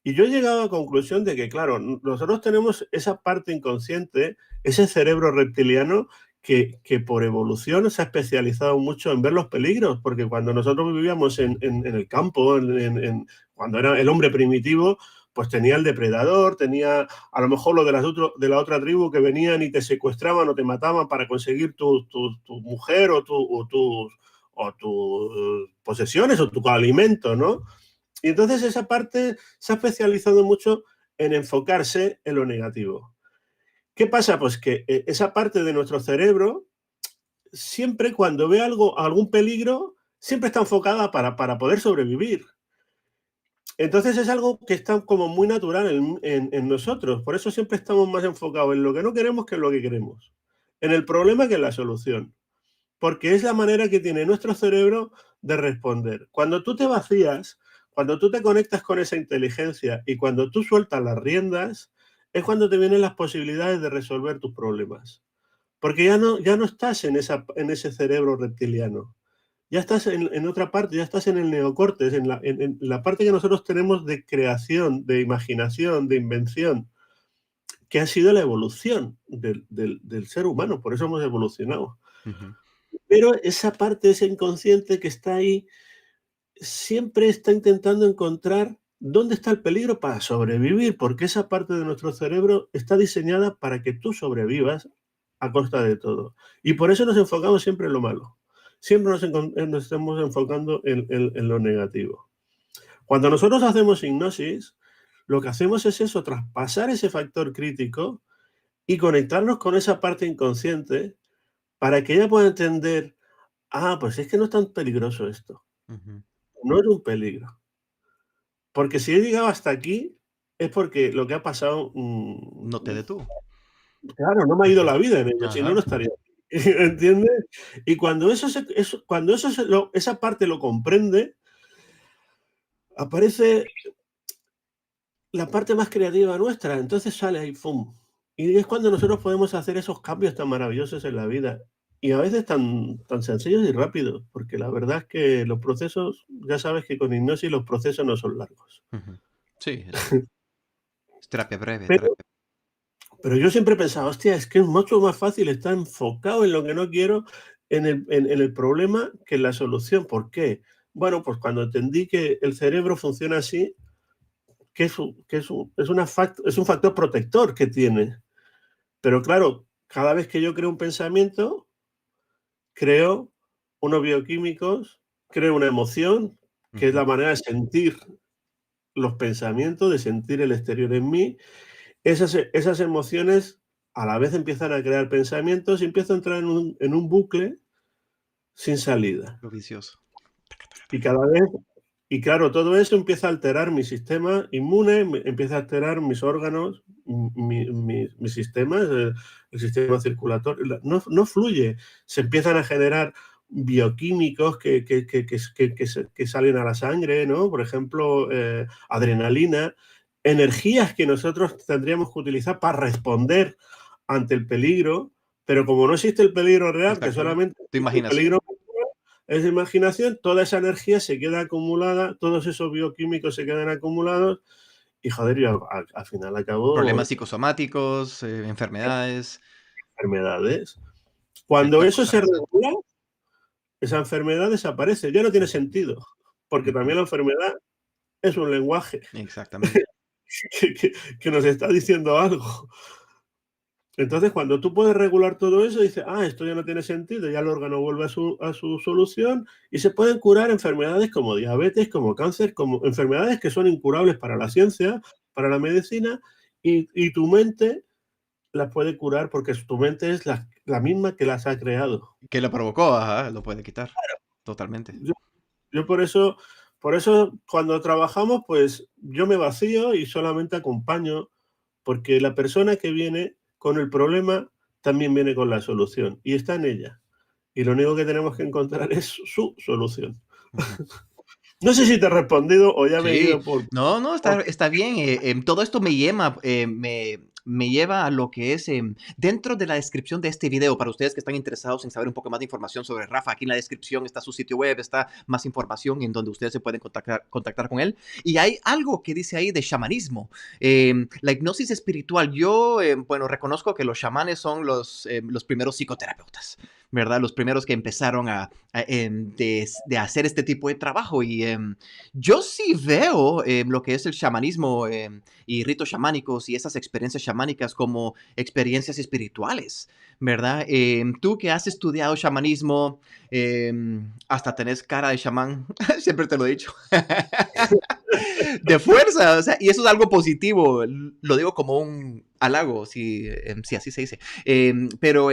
Y yo he llegado a la conclusión de que, claro, nosotros tenemos esa parte inconsciente, ese cerebro reptiliano que por evolución se ha especializado mucho en ver los peligros, porque cuando nosotros vivíamos en el campo, cuando era el hombre primitivo, pues tenía el depredador, tenía a lo mejor lo de la otra tribu que venían y te secuestraban o te mataban para conseguir tu mujer o tus posesiones o tu alimento, ¿no? Y entonces esa parte se ha especializado mucho en enfocarse en lo negativo. ¿Qué pasa? Pues que esa parte de nuestro cerebro, siempre cuando ve algo, algún peligro, siempre está enfocada para poder sobrevivir. Entonces es algo que está como muy natural en nosotros. Por eso siempre estamos más enfocados en lo que no queremos que en lo que queremos. En el problema que en la solución. Porque es la manera que tiene nuestro cerebro de responder. Cuando tú te vacías, cuando tú te conectas con esa inteligencia y cuando tú sueltas las riendas, es cuando te vienen las posibilidades de resolver tus problemas. Porque ya no estás en ese cerebro reptiliano. Ya estás en otra parte, ya estás en el neocórtex, en la parte que nosotros tenemos de creación, de imaginación, de invención, que ha sido la evolución del ser humano. Por eso hemos evolucionado. Ujú, Pero esa parte, ese inconsciente que está ahí, siempre está intentando encontrar dónde está el peligro para sobrevivir, porque esa parte de nuestro cerebro está diseñada para que tú sobrevivas a costa de todo. Y por eso nos enfocamos siempre en lo malo. Siempre nos estamos enfocando en lo negativo. Cuando nosotros hacemos hipnosis, lo que hacemos es eso, traspasar ese factor crítico y conectarnos con esa parte inconsciente para que ella pueda entender, ah, pues es que no es tan peligroso esto. ujú. no es un peligro. Porque si he llegado hasta aquí, es porque lo que ha pasado, No te detuvo. claro, no me ha ido la vida en ello, si no, no Ajá. estaría aquí, ¿entiendes? Y cuando esa parte lo comprende, aparece la parte más creativa nuestra, entonces sale ahí, ¡fum! Y es cuando nosotros podemos hacer esos cambios tan maravillosos en la vida. Y a veces tan sencillos y rápidos, porque la verdad es que los procesos, ya sabes que con hipnosis los procesos no son largos. Ujú. Sí, es terapia breve, Pero, terapia. pero yo siempre he pensado, hostia, es que es mucho más fácil estar enfocado en lo que no quiero, en el problema, que en la solución. ¿Por qué? Bueno, pues cuando entendí que el cerebro funciona así, es un factor protector que tiene. Pero claro, cada vez que yo creo un pensamiento, creo unos bioquímicos, creo una emoción, que es Ujú. la manera de sentir los pensamientos, de sentir el exterior en mí. Esas emociones a la vez empiezan a crear pensamientos y empiezo a entrar en un bucle sin salida. Lo vicioso. Y cada vez, y claro, todo eso empieza a alterar mi sistema inmune, empieza a alterar mis órganos, mis sistemas, el sistema circulatorio. No fluye. Se empiezan a generar bioquímicos que salen a la sangre, ¿no? Por ejemplo, adrenalina, energías que nosotros tendríamos que utilizar para responder ante el peligro, pero como no existe el peligro real, que Exacto. solamente Tu existe el imaginación. peligro, esa imaginación, toda esa energía se queda acumulada, todos esos bioquímicos se quedan acumulados y, joder, yo al final acabo Problemas psicosomáticos, enfermedades. enfermedades. El Cuando cuerpo eso se se resente. regula, esa enfermedad desaparece, ya no tiene Ujú, sentido, porque ujú. también la enfermedad es un lenguaje Exactamente. que, que- que nos está diciendo algo. Entonces, cuando tú puedes regular todo eso, dices, esto ya no tiene sentido, ya el órgano vuelve a su solución y se pueden curar enfermedades como diabetes, como cáncer, como enfermedades que son incurables para la ciencia, para la medicina, y tu mente las puede curar porque tu mente es la misma que las ha creado. ¿Qué lo provocó? Ajá, lo puede quitar. Totalmente. Yo, yo por eso cuando trabajamos, pues yo me vacío y solamente acompaño, porque la persona que viene con el problema también viene con la solución y está en ella. Y lo único que tenemos que encontrar es su solución. Ujú. No sé si te he respondido o ya me he Sí, ido por... no, no, está bien. Todo esto me lleva a lo que es dentro de la descripción de este video. Para ustedes que están interesados en saber un poco más de información sobre Rafa, aquí en la descripción está su sitio web, está más información en donde ustedes se pueden contactar con él. Y hay algo que dice ahí de chamanismo, la hipnosis espiritual. Yo, bueno, reconozco que los chamanes son los primeros psicoterapeutas, ¿verdad? Los primeros que empezaron de hacer este tipo de trabajo. Y yo sí veo lo que es el chamanismo y ritos chamánicos y esas experiencias chamánicas como experiencias espirituales, ¿verdad? Tú que has estudiado chamanismo, hasta tenés cara de chamán, siempre te lo he dicho, de fuerza, o sea, y eso es algo positivo, lo digo como un halago, si así se dice. Pero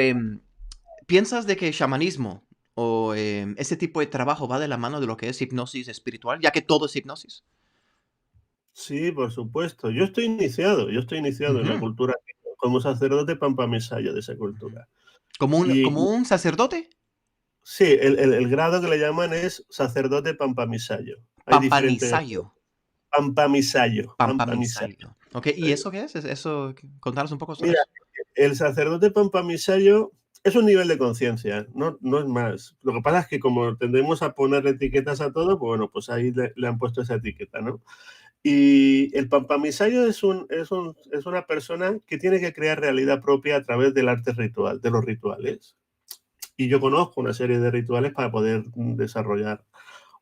¿piensas de que chamanismo o ese tipo de trabajo va de la mano de lo que es hipnosis espiritual, ya que todo es hipnosis? Sí, por supuesto. Yo estoy iniciado en la Ujú, cultura como sacerdote pampamisayo de esa ujú. cultura. Como Y un sacerdote? sí, el grado que le llaman es sacerdote pampamisayo. Hay diferentes... Pampanisayo. Pampamisayo. Pampamisayo. Ok, ¿y eso qué es? Eso, contanos un poco sobre Mira, eso. el sacerdote pampamisayo es un nivel de conciencia, no es más. Lo que pasa es que como tendemos a ponerle etiquetas a todo, pues bueno, pues ahí le han puesto esa etiqueta, ¿no? Y el pampamisayo es una persona que tiene que crear realidad propia a través del arte ritual, de los rituales. Y yo conozco una serie de rituales para poder desarrollar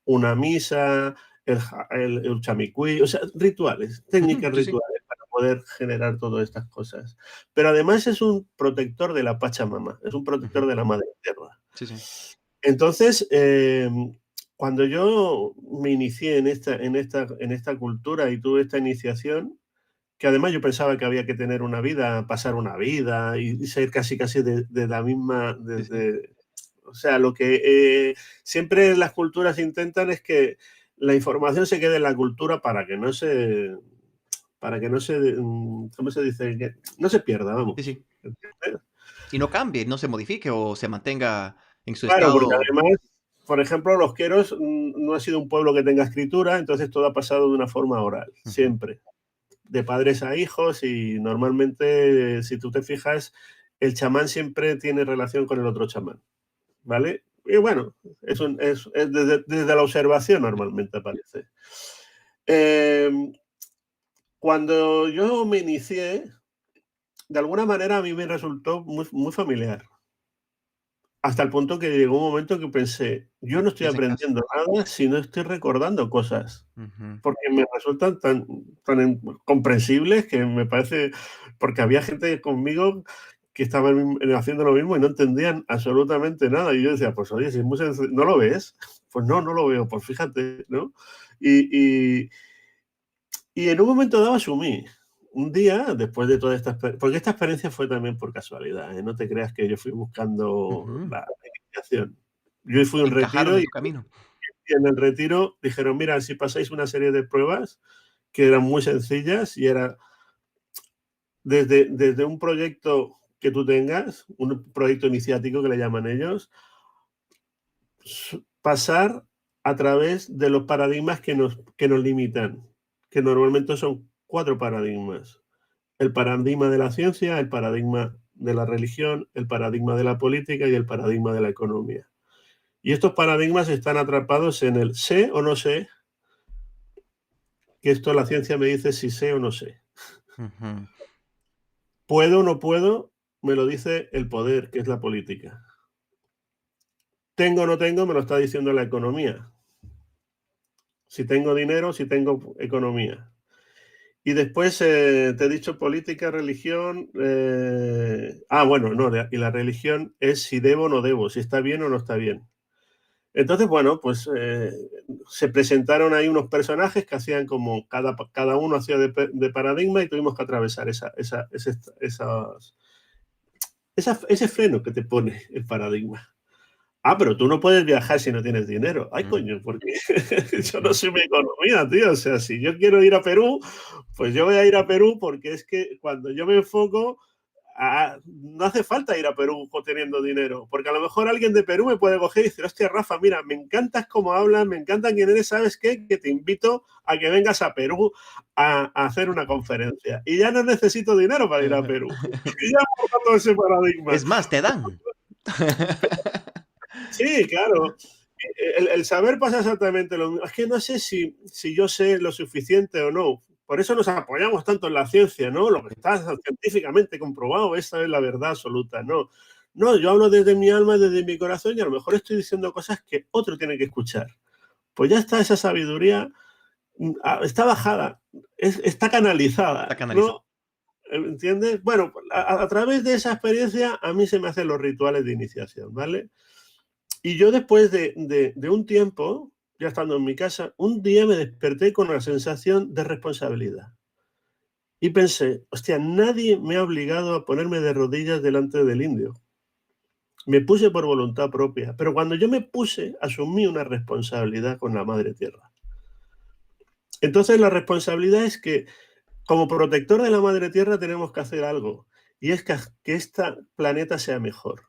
una misa, el chamicuí, o sea, rituales, Ujú, técnicas sí, sí. rituales para poder generar todas estas cosas. Pero además es un protector de la Pachamama, es un Ujú, protector de la Madre Tierra. sí, sí. Entonces, cuando yo me inicié en esta cultura y tuve esta iniciación, que además yo pensaba que había que tener una vida, pasar una vida y ser casi casi de la misma, Sí, sí. o sea, lo que siempre las culturas intentan es que la información se quede en la cultura para que no se, ¿cómo se dice? Que no se pierda, Sí, vamos. sí. Y no cambie, no se modifique o se mantenga en su Claro, porque estado. además, por ejemplo, Los Queros no ha sido un pueblo que tenga escritura, entonces todo ha pasado de una forma oral, Ujú. siempre, de padres a hijos, y normalmente, si tú te fijas, el chamán siempre tiene relación con el otro chamán, ¿vale? Y bueno, es desde la observación normalmente aparece. Eh, Cuando yo me inicié, de alguna manera a mí me resultó muy, muy familiar. Hasta el punto que llegó un momento que pensé, yo no estoy ¿Le hacen caso? aprendiendo nada si no estoy recordando cosas, Ujú. porque me resultan tan comprensibles que me parece, porque había gente conmigo que estaba haciendo lo mismo y no entendían absolutamente nada. Y yo decía, pues oye, si es muy sencillo, ¿no lo ves? Pues no, no lo veo, pues fíjate, ¿no? Y, y, y en un momento dado asumí. Un día, después de toda esta experiencia, porque esta experiencia fue también por casualidad, ¿eh? No te creas que yo fui buscando Ujú. la iniciación. Yo fui a un Encajaron retiro en y tu camino. en el retiro dijeron, mira, si pasáis una serie de pruebas que eran muy sencillas y era desde un proyecto que tú tengas, un proyecto iniciático que le llaman ellos, pasar a través de los paradigmas que nos limitan, que normalmente son 4 paradigmas. El paradigma de la ciencia, el paradigma de la religión, el paradigma de la política y el paradigma de la economía. Y estos paradigmas están atrapados en el sé o no sé, que esto la ciencia me dice si sé o no sé. Ujú. Puedo o no puedo, me lo dice el poder, que es la política. Tengo o no tengo, me lo está diciendo la economía. Si tengo dinero, si tengo economía. Y después te he dicho política, religión. Bueno, no, y la religión es si debo o no debo, si está bien o no está bien. Entonces, bueno, pues se presentaron ahí unos personajes que hacían como cada uno hacía de paradigma y tuvimos que atravesar ese freno que te pone el paradigma. Pero tú no puedes viajar si no tienes dinero. Ay, Mm, coño, porque yo no mm. soy mi economía, tío. O sea, si yo quiero ir a Perú, pues yo voy a ir a Perú porque es que cuando yo me enfoco, no hace falta ir a Perú teniendo dinero, porque a lo mejor alguien de Perú me puede coger y decir, hostia, Rafa, mira, me encantas cómo hablas, me encanta quién eres, ¿sabes qué? Que te invito a que vengas a Perú a hacer una conferencia. Y ya no necesito dinero para ir a Perú. Y ya hemos roto ese paradigma. Es más, te dan. Sí, claro. El saber pasa exactamente lo mismo. Es que no sé si yo sé lo suficiente o no. Por eso nos apoyamos tanto en la ciencia, ¿no? Lo que está científicamente comprobado, esa es la verdad absoluta, ¿no? No, yo hablo desde mi alma, desde mi corazón y a lo mejor estoy diciendo cosas que otro tiene que escuchar. Pues ya está esa sabiduría, está bajada, está Está canalizada, canalizado. ¿no? ¿Entiendes? Bueno, a través de esa experiencia a mí se me hacen los rituales de iniciación, ¿vale? Y yo después de un tiempo, ya estando en mi casa, un día me desperté con una sensación de responsabilidad. Y pensé, hostia, nadie me ha obligado a ponerme de rodillas delante del indio. Me puse por voluntad propia, pero cuando yo me puse, asumí una responsabilidad con la Madre Tierra. Entonces la responsabilidad es que como protector de la Madre Tierra tenemos que hacer algo, y es que este planeta sea mejor.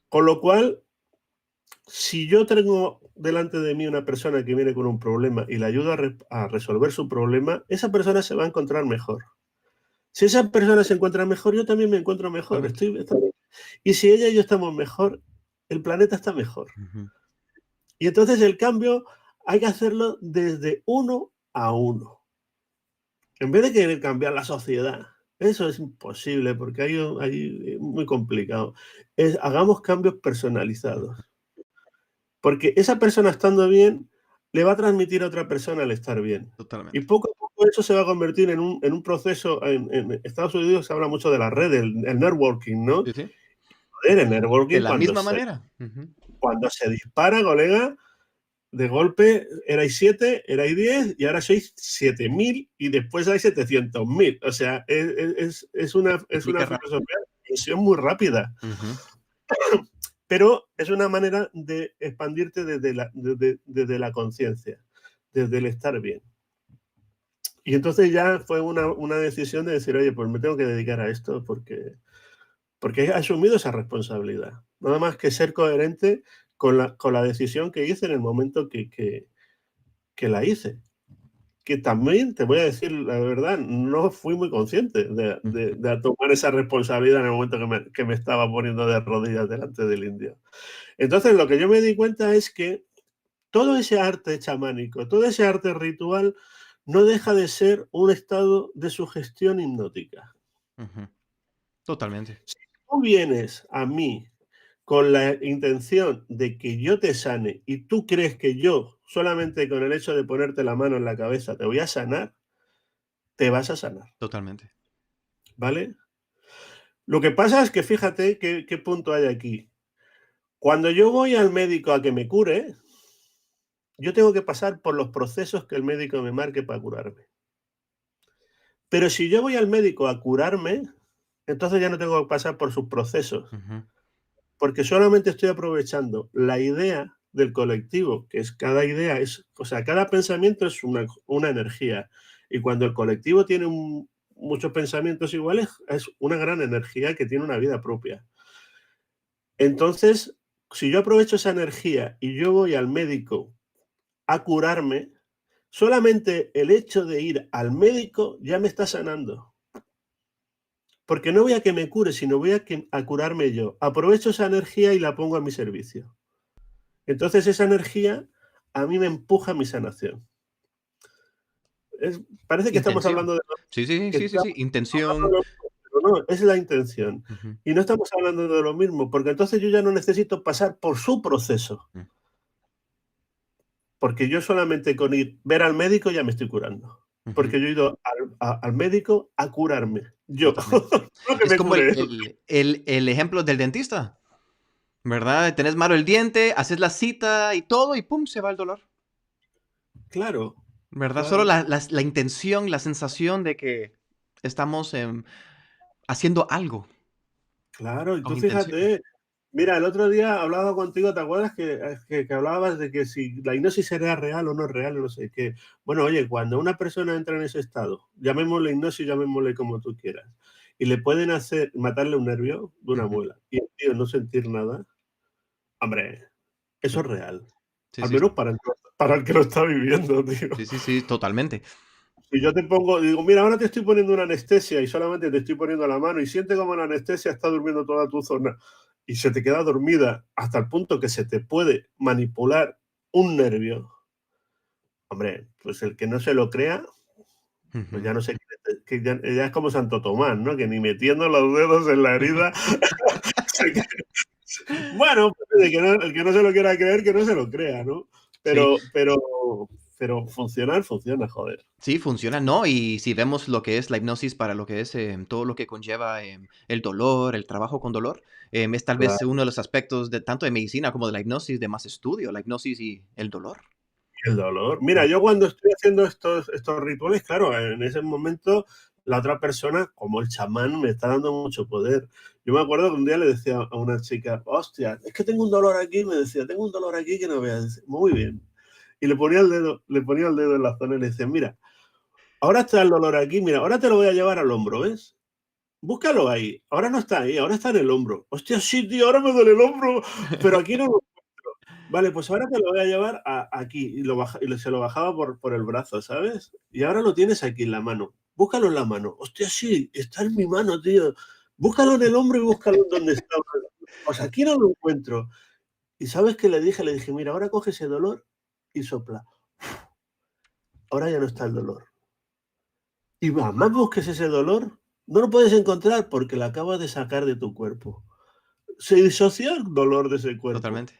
Con lo cual, si yo tengo delante de mí una persona que viene con un problema y le ayudo a resolver su problema, esa persona se va a encontrar mejor. Si esa persona se encuentra mejor, yo también me encuentro mejor. Totalmente. Y si ella y yo estamos mejor, el planeta está mejor. Ujú. Y entonces el cambio hay que hacerlo desde uno a uno. En vez de querer cambiar la sociedad, eso es imposible porque hay muy complicado. Hagamos cambios personalizados. Ujú. Porque esa persona estando bien le va a transmitir a otra persona el estar bien. Y Totalmente. poco a poco eso se va a convertir en un proceso. En Estados Unidos se habla mucho de la red, el networking, ¿no? Sí, sí. Joder, el De networking la misma manera. Ujú. cuando se dispara, colega, de golpe erais 7, erais 10 y ahora sois 7.000 y después hay 700.000. O sea, es una Multiplica rápido. filosofía de expansión muy rápida. Ujú. pero es una manera de expandirte desde la conciencia, desde el estar bien. Y entonces ya fue una decisión de decir, oye, pues me tengo que dedicar a esto porque he asumido esa responsabilidad. Nada más que ser coherente con la decisión que hice en el momento que la hice. Que también, te voy a decir la verdad, no fui muy consciente de tomar esa responsabilidad en el momento que me estaba poniendo de rodillas delante del indio. Entonces, lo que yo me di cuenta es que todo ese arte chamánico, todo ese arte ritual, no deja de ser un estado de sugestión hipnótica. Ujú. Totalmente. Si tú vienes a mí con la intención de que yo te sane y tú crees que yo, solamente con el hecho de ponerte la mano en la cabeza, te voy a sanar, te vas a sanar, Totalmente. ¿vale? Lo que pasa es que fíjate qué punto hay aquí. Cuando yo voy al médico a que me cure, yo tengo que pasar por los procesos que el médico me marque para curarme. Pero si yo voy al médico a curarme, entonces ya no tengo que pasar por sus procesos, Ujú. porque solamente estoy aprovechando la idea del colectivo, que es cada idea, o sea, cada pensamiento es una energía. Y cuando el colectivo tiene muchos pensamientos iguales, es una gran energía que tiene una vida propia. Entonces, si yo aprovecho esa energía y yo voy al médico a curarme, solamente el hecho de ir al médico ya me está sanando. Porque no voy a que me cure, sino voy a curarme yo. Aprovecho esa energía y la pongo a mi servicio. Entonces esa energía a mí me empuja a mi sanación. Parece que estamos Intención. hablando de Sí, sí, que sí, sí, estamos sí. hablando de Intención. lo mismo, pero no, es la intención. Ujú. Y no estamos hablando de lo mismo, porque entonces yo ya no necesito pasar por su proceso. Mm. Porque yo solamente con ver al médico ya me estoy curando. Ujú. Porque yo he ido al médico a curarme. Yo, Totalmente. no que Es me como cure él. el ejemplo del dentista, ¿verdad? Tenés malo el diente, haces la cita y todo, y pum, se va el dolor. Claro, ¿Verdad? Solo claro, la intención, la sensación de que estamos haciendo algo claro. Y con tú intención. fíjate, mira, el otro día hablaba contigo, ¿te acuerdas que hablabas de que si la hipnosis era real o no es real, no sé qué? Bueno, oye, cuando una persona entra en ese estado, llamémosle hipnosis, llamémosle como tú quieras, y le pueden matarle un nervio de una Ujú. muela y el tío no sentir nada, hombre, eso Sí, es real. sí, Al sí, menos sí. para el que lo está viviendo, tío. Sí, sí, sí, totalmente. Si yo te pongo, digo, mira, ahora te estoy poniendo una anestesia y solamente te estoy poniendo la mano y siente como la anestesia está durmiendo toda tu zona y se te queda dormida hasta el punto que se te puede manipular un nervio. Hombre, pues el que no se lo crea, pues Ujú. ya no sé, ya es como Santo Tomás, ¿no? Que ni metiendo los dedos en la herida. se que- bueno, pues el que no se lo quiera creer, que no se lo crea, ¿no? Sí, Pero funcionar, funciona, joder. sí, funciona, ¿no? Y si vemos lo que es la hipnosis para lo que es todo lo que conlleva el dolor, el trabajo con dolor, es tal vez uno de los aspectos de tanto de medicina como de la hipnosis de más estudio, la hipnosis y el dolor. El dolor. Mira, Mm. yo cuando estoy haciendo estos rituales, claro, en ese momento la otra persona, como el chamán, me está dando mucho poder. Yo me acuerdo que un día le decía a una chica, hostia, es que tengo un dolor aquí, me decía, tengo un dolor aquí que no veas. Dice, muy bien. Y le ponía el dedo en la zona y le decía, mira, ahora está el dolor aquí, mira, ahora te lo voy a llevar al hombro, ¿ves? Búscalo ahí. Ahora no está ahí, ahora está en el hombro. Hostia, sí, tío, ahora me duele el hombro, pero aquí no. Vale, pues ahora te lo voy a llevar aquí. Se lo bajaba por el brazo, ¿sabes? Y ahora lo tienes aquí en la mano. Búscalo en la mano. Hostia, sí, está en mi mano, tío. Búscalo en el hombro y búscalo en donde está. Pues aquí no lo encuentro. ¿Y sabes qué le dije? Le dije, mira, ahora coge ese dolor y sopla. Ahora ya no está el dolor. Y más busques ese dolor, no lo puedes encontrar porque lo acabas de sacar de tu cuerpo. Se disoció el dolor de ese cuerpo. Totalmente.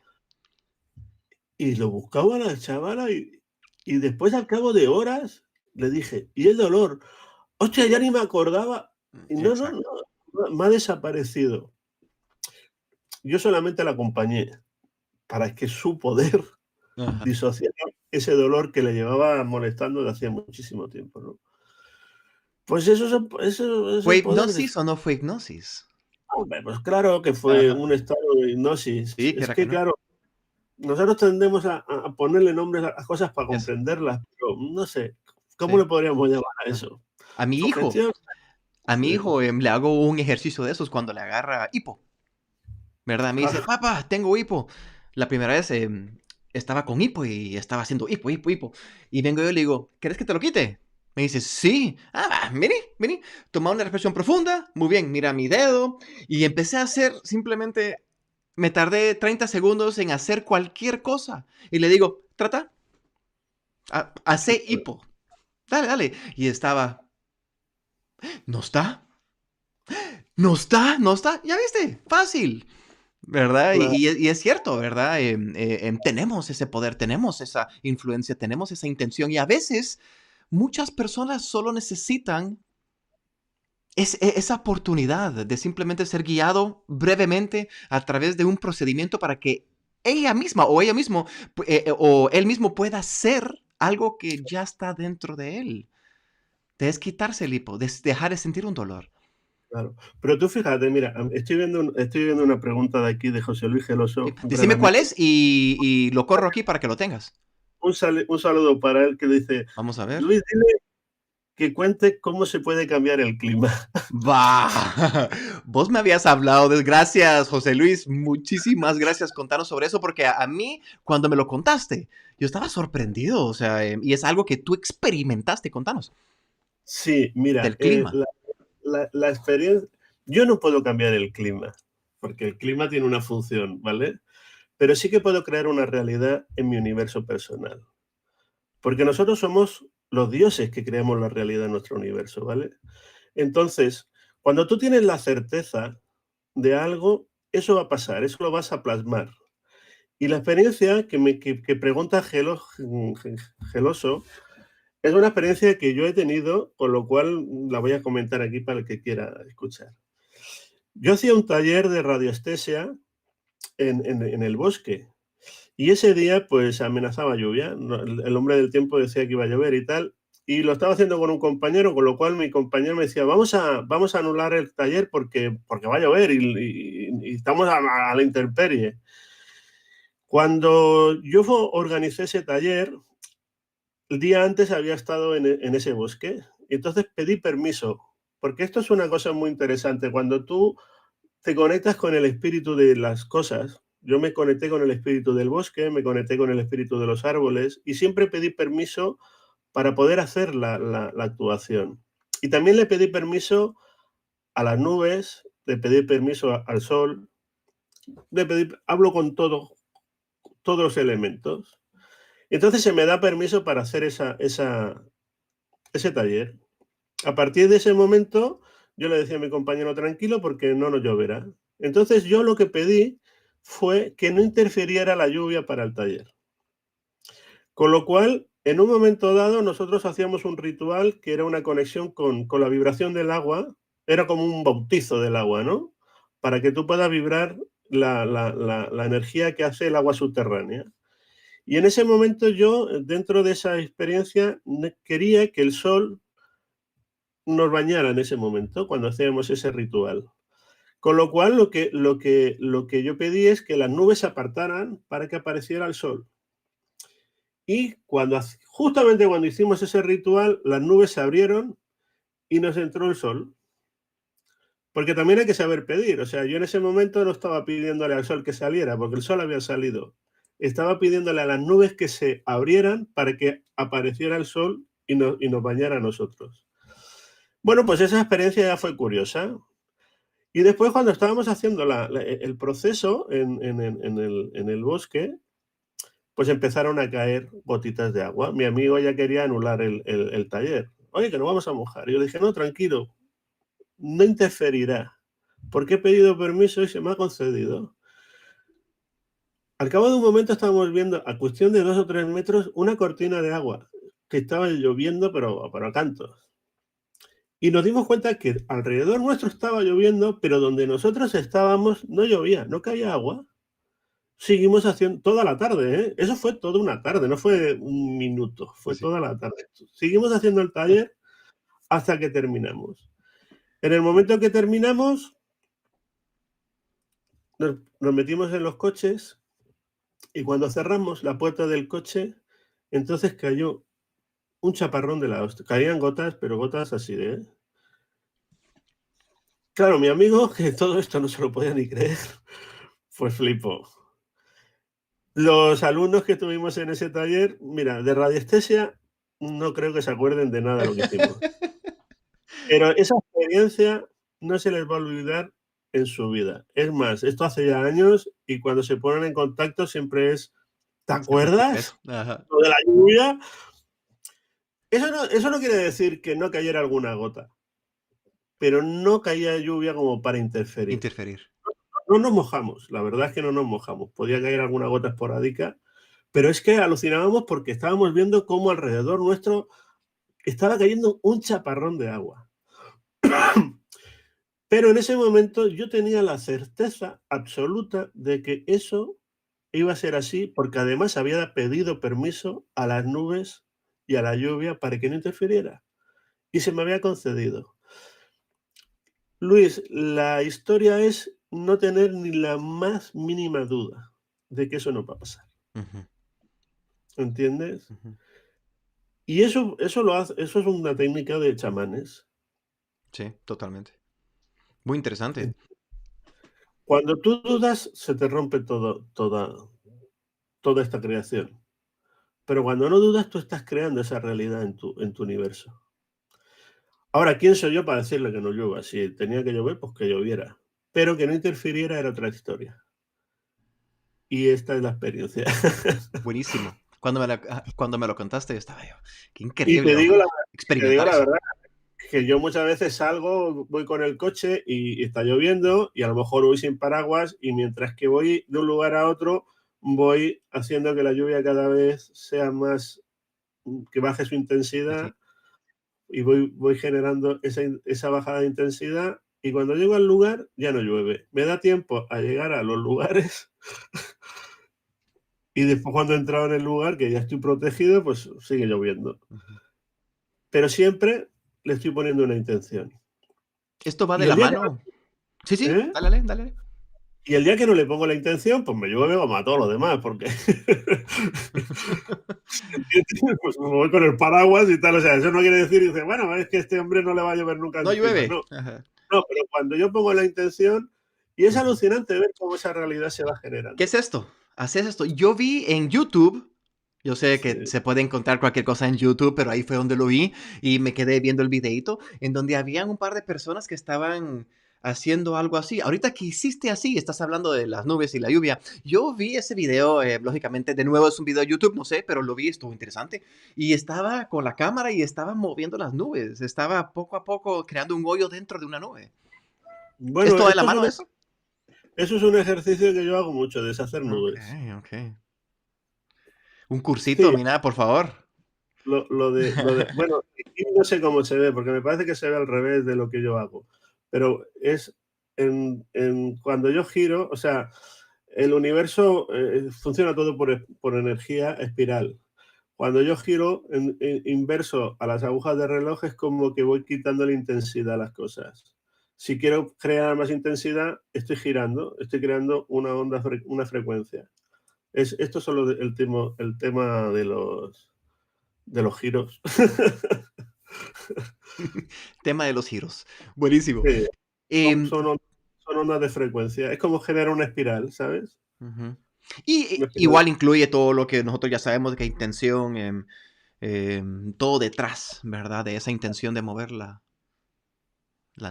Y lo buscaba la chavala y después al cabo de horas le dije, ¿y el dolor? Hostia, ya ni me acordaba. Y no, no, Exacto. no, me ha desaparecido. Yo solamente la acompañé para que su poder Ajá. disociara ese dolor que le llevaba molestando de hacía muchísimo tiempo, ¿no? Pues eso es ¿Fue el poder de... hipnosis o no fue hipnosis? Hombre, pues claro que fue Ajá. un estado de hipnosis. Sí, que Es era que que, no. claro, nosotros tendemos a ponerle nombres a las cosas para Es, comprenderlas, pero no sé, ¿cómo sí. le podríamos llamar a Ajá. eso? A mi hijo, Sugestión. a mi Sí. hijo le hago un ejercicio de esos cuando le agarra hipo, ¿verdad? Me dice, Ah, papá, tengo hipo. La primera vez estaba con hipo y estaba haciendo hipo, hipo, hipo. Y vengo yo y le digo, ¿quieres que te lo quite? Me dice, sí. Ah, vení, vení. Toma una respiración profunda. Muy bien, mira mi dedo. Y empecé a hacer simplemente, me tardé 30 segundos en hacer cualquier cosa. Y le digo, trata, hace hipo. Dale, dale. Y estaba, ¿no está? ¿No está? ¿No está? Ya viste, fácil. ¿Verdad? claro, Y es cierto, ¿verdad? Tenemos ese poder, tenemos esa influencia, tenemos esa intención y a veces muchas personas solo necesitan esa oportunidad de simplemente ser guiado brevemente a través de un procedimiento para que ella misma o ella mismo o él mismo pueda hacer algo que ya está dentro de él. Es quitarse el hipo, dejar de sentir un dolor. claro. Pero tú fíjate, mira, estoy viendo una pregunta de aquí de José Luis Sí, Geloso, un gran decime cuál amigo. es y lo corro aquí para que lo tengas. Un saludo para él que dice, Vamos a ver. Luis, dile que cuente cómo se puede cambiar el clima. Va, vos me habías hablado de... Gracias, José Luis. Muchísimas gracias contarnos sobre eso, porque a mí, cuando me lo contaste, yo estaba sorprendido, o sea, y es algo que tú experimentaste, contanos, Sí, mira, del clima. la experiencia, yo no puedo cambiar el clima, porque el clima tiene una función, ¿vale? Pero sí que puedo crear una realidad en mi universo personal, porque nosotros somos los dioses que creamos la realidad en nuestro universo, ¿vale? Entonces, cuando tú tienes la certeza de algo, eso va a pasar, eso lo vas a plasmar. Y la experiencia que pregunta Geloso es una experiencia que yo he tenido, con lo cual la voy a comentar aquí para el que quiera escuchar. Yo hacía un taller de radiestesia en el bosque y ese día pues amenazaba lluvia. El hombre del tiempo decía que iba a llover y tal. Y lo estaba haciendo con un compañero, con lo cual mi compañero me decía, vamos a anular el taller porque va a llover y estamos a la intemperie. Cuando yo organicé ese taller, el día antes había estado en ese bosque y entonces pedí permiso, porque esto es una cosa muy interesante. Cuando tú te conectas con el espíritu de las cosas, yo me conecté con el espíritu del bosque, me conecté con el espíritu de los árboles y siempre pedí permiso para poder hacer la actuación. Y también le pedí permiso a las nubes, le pedí permiso al sol, hablo con todos los elementos. Entonces se me da permiso para hacer ese taller. A partir de ese momento, yo le decía a mi compañero tranquilo porque no nos lloverá. Entonces yo lo que pedí fue que no interfiriera la lluvia para el taller. Con lo cual, en un momento dado, nosotros hacíamos un ritual que era una conexión con la vibración del agua. Era como un bautizo del agua, ¿no? Para que tú puedas vibrar la energía que hace el agua subterránea. Y en ese momento yo, dentro de esa experiencia, quería que el sol nos bañara en ese momento, cuando hacíamos ese ritual. Con lo cual, lo que yo pedí es que las nubes se apartaran para que apareciera el sol. Y justamente cuando hicimos ese ritual, las nubes se abrieron y nos entró el sol. Porque también hay que saber pedir. O sea, yo en ese momento no estaba pidiéndole al sol que saliera, porque el sol había salido. Estaba pidiéndole a las nubes que se abrieran para que apareciera el sol y nos bañara a nosotros. Bueno, pues esa experiencia ya fue curiosa. Y después, cuando estábamos haciendo el proceso en el bosque, pues empezaron a caer gotitas de agua. Mi amigo ya quería anular el taller. Oye, que no vamos a mojar. Y yo le dije, no, tranquilo, no interferirá, porque he pedido permiso y se me ha concedido. Al cabo de un momento estábamos viendo, a cuestión de 2 o 3 metros, una cortina de agua que estaba lloviendo, pero a cantos. Y nos dimos cuenta que alrededor nuestro estaba lloviendo, pero donde nosotros estábamos no llovía, no caía agua. Seguimos haciendo toda la tarde, ¿eh? Eso fue toda una tarde, no fue un minuto, fue Pues sí. toda la tarde. Seguimos haciendo el taller hasta que terminamos. En el momento que terminamos, nos metimos en los coches y cuando cerramos la puerta del coche, entonces cayó un chaparrón de la hostia. Caían gotas, pero gotas así de... Claro, mi amigo, que todo esto no se lo podía ni creer, pues flipó. Los alumnos que tuvimos en ese taller, mira, de radiestesia no creo que se acuerden de nada de lo que hicimos. Pero esa experiencia no se les va a olvidar en su vida. Es más, esto hace ya años y cuando se ponen en contacto siempre es, ¿te Siempre es secreto. acuerdas? Ajá. Lo de la lluvia. Eso no quiere decir que no cayera alguna gota, pero no caía lluvia como para interferir. Interferir. No nos mojamos, la verdad es que no nos mojamos. Podía caer alguna gota esporádica, pero es que alucinábamos porque estábamos viendo cómo alrededor nuestro estaba cayendo un chaparrón de agua. Pero en ese momento yo tenía la certeza absoluta de que eso iba a ser así, porque además había pedido permiso a las nubes y a la lluvia para que no interfiriera. Y se me había concedido. Luis, la historia es no tener ni la más mínima duda de que eso no va a pasar. Ujú, ¿Entiendes? ujú. Y eso lo hace, eso es una técnica de chamanes. Sí, totalmente. Muy interesante. Cuando tú dudas, se te rompe toda esta creación. Pero cuando no dudas, tú estás creando esa realidad en tu universo. Ahora, ¿quién soy yo para decirle que no llueva? Si tenía que llover, pues que lloviera. Pero que no interfiriera era otra historia. Y esta es la experiencia. Buenísimo. Cuando me lo contaste, estaba yo. Qué Y increíble, ¿no? te digo Experimentar la eso. verdad, que yo muchas veces salgo, voy con el coche y está lloviendo y a lo mejor voy sin paraguas y mientras que voy de un lugar a otro, voy haciendo que la lluvia cada vez sea más, que baje su intensidad Sí. y voy generando esa bajada de intensidad y cuando llego al lugar ya no llueve. Me da tiempo a llegar a los lugares y después cuando he entrado en el lugar, que ya estoy protegido, pues sigue lloviendo. Ujú. Pero siempre le estoy poniendo una intención. Esto va de Y la el día mano. Sí, que, sí, ¿eh? dale, dale, dale. Y el día que no le pongo la intención, pues me llueve como a todos los demás, porque pues me voy con el paraguas y tal. O sea, eso no quiere decir, dice, bueno, es que este hombre no le va a llover nunca No encima. llueve. No, Ajá. no, pero cuando yo pongo la intención, y es Ujú. alucinante ver cómo esa realidad se va ¿Qué generando. es esto? Haces esto. Yo vi en YouTube. Yo sé que Sí. se puede encontrar cualquier cosa en YouTube, pero ahí fue donde lo vi y me quedé viendo el videito en donde habían un par de personas que estaban haciendo algo así. Ahorita que hiciste así, estás hablando de las nubes y la lluvia. Yo vi ese video, lógicamente, de nuevo es un video de YouTube, no sé, pero lo vi, estuvo interesante. Y estaba con la cámara y estaba moviendo las nubes. Estaba poco a poco creando un hoyo dentro de una nube. Bueno, ¿Esto va de la mano de eso? eso es un ejercicio que yo hago mucho, deshacer Ok, nubes. ok. Un cursito, Sí, mira, por favor. bueno, aquí no sé cómo se ve, porque me parece que se ve al revés de lo que yo hago, pero es cuando yo giro, o sea, el universo funciona todo por energía espiral. Cuando yo giro inverso a las agujas de reloj es como que voy quitando la intensidad a las cosas. Si quiero crear más intensidad, estoy girando, estoy creando una onda, una frecuencia. Esto es solo el tema de los giros. Tema de los giros. Buenísimo. Sí, son, Em, son on- son ondas de frecuencia. Es como generar una espiral, ¿sabes? Ujú. Y Una espiral. igual incluye todo lo que nosotros ya sabemos de que intención, todo detrás, ¿verdad? De esa intención de mover la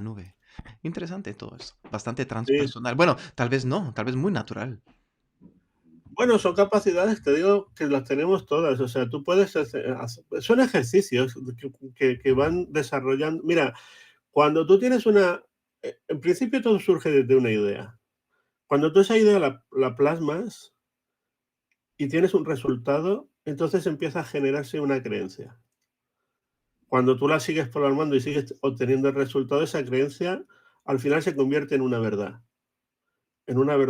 nube. Interesante todo eso. Bastante Sí. transpersonal. Bueno, tal vez no, tal vez muy natural. Bueno, son capacidades, te digo, que las tenemos todas. O sea, tú puedes son ejercicios que van desarrollando. Mira, cuando tú tienes en principio todo surge desde una idea. Cuando tú esa idea la plasmas y tienes un resultado, entonces empieza a generarse una creencia. Cuando tú la sigues plasmando y sigues obteniendo el resultado, esa creencia al final se convierte en una verdad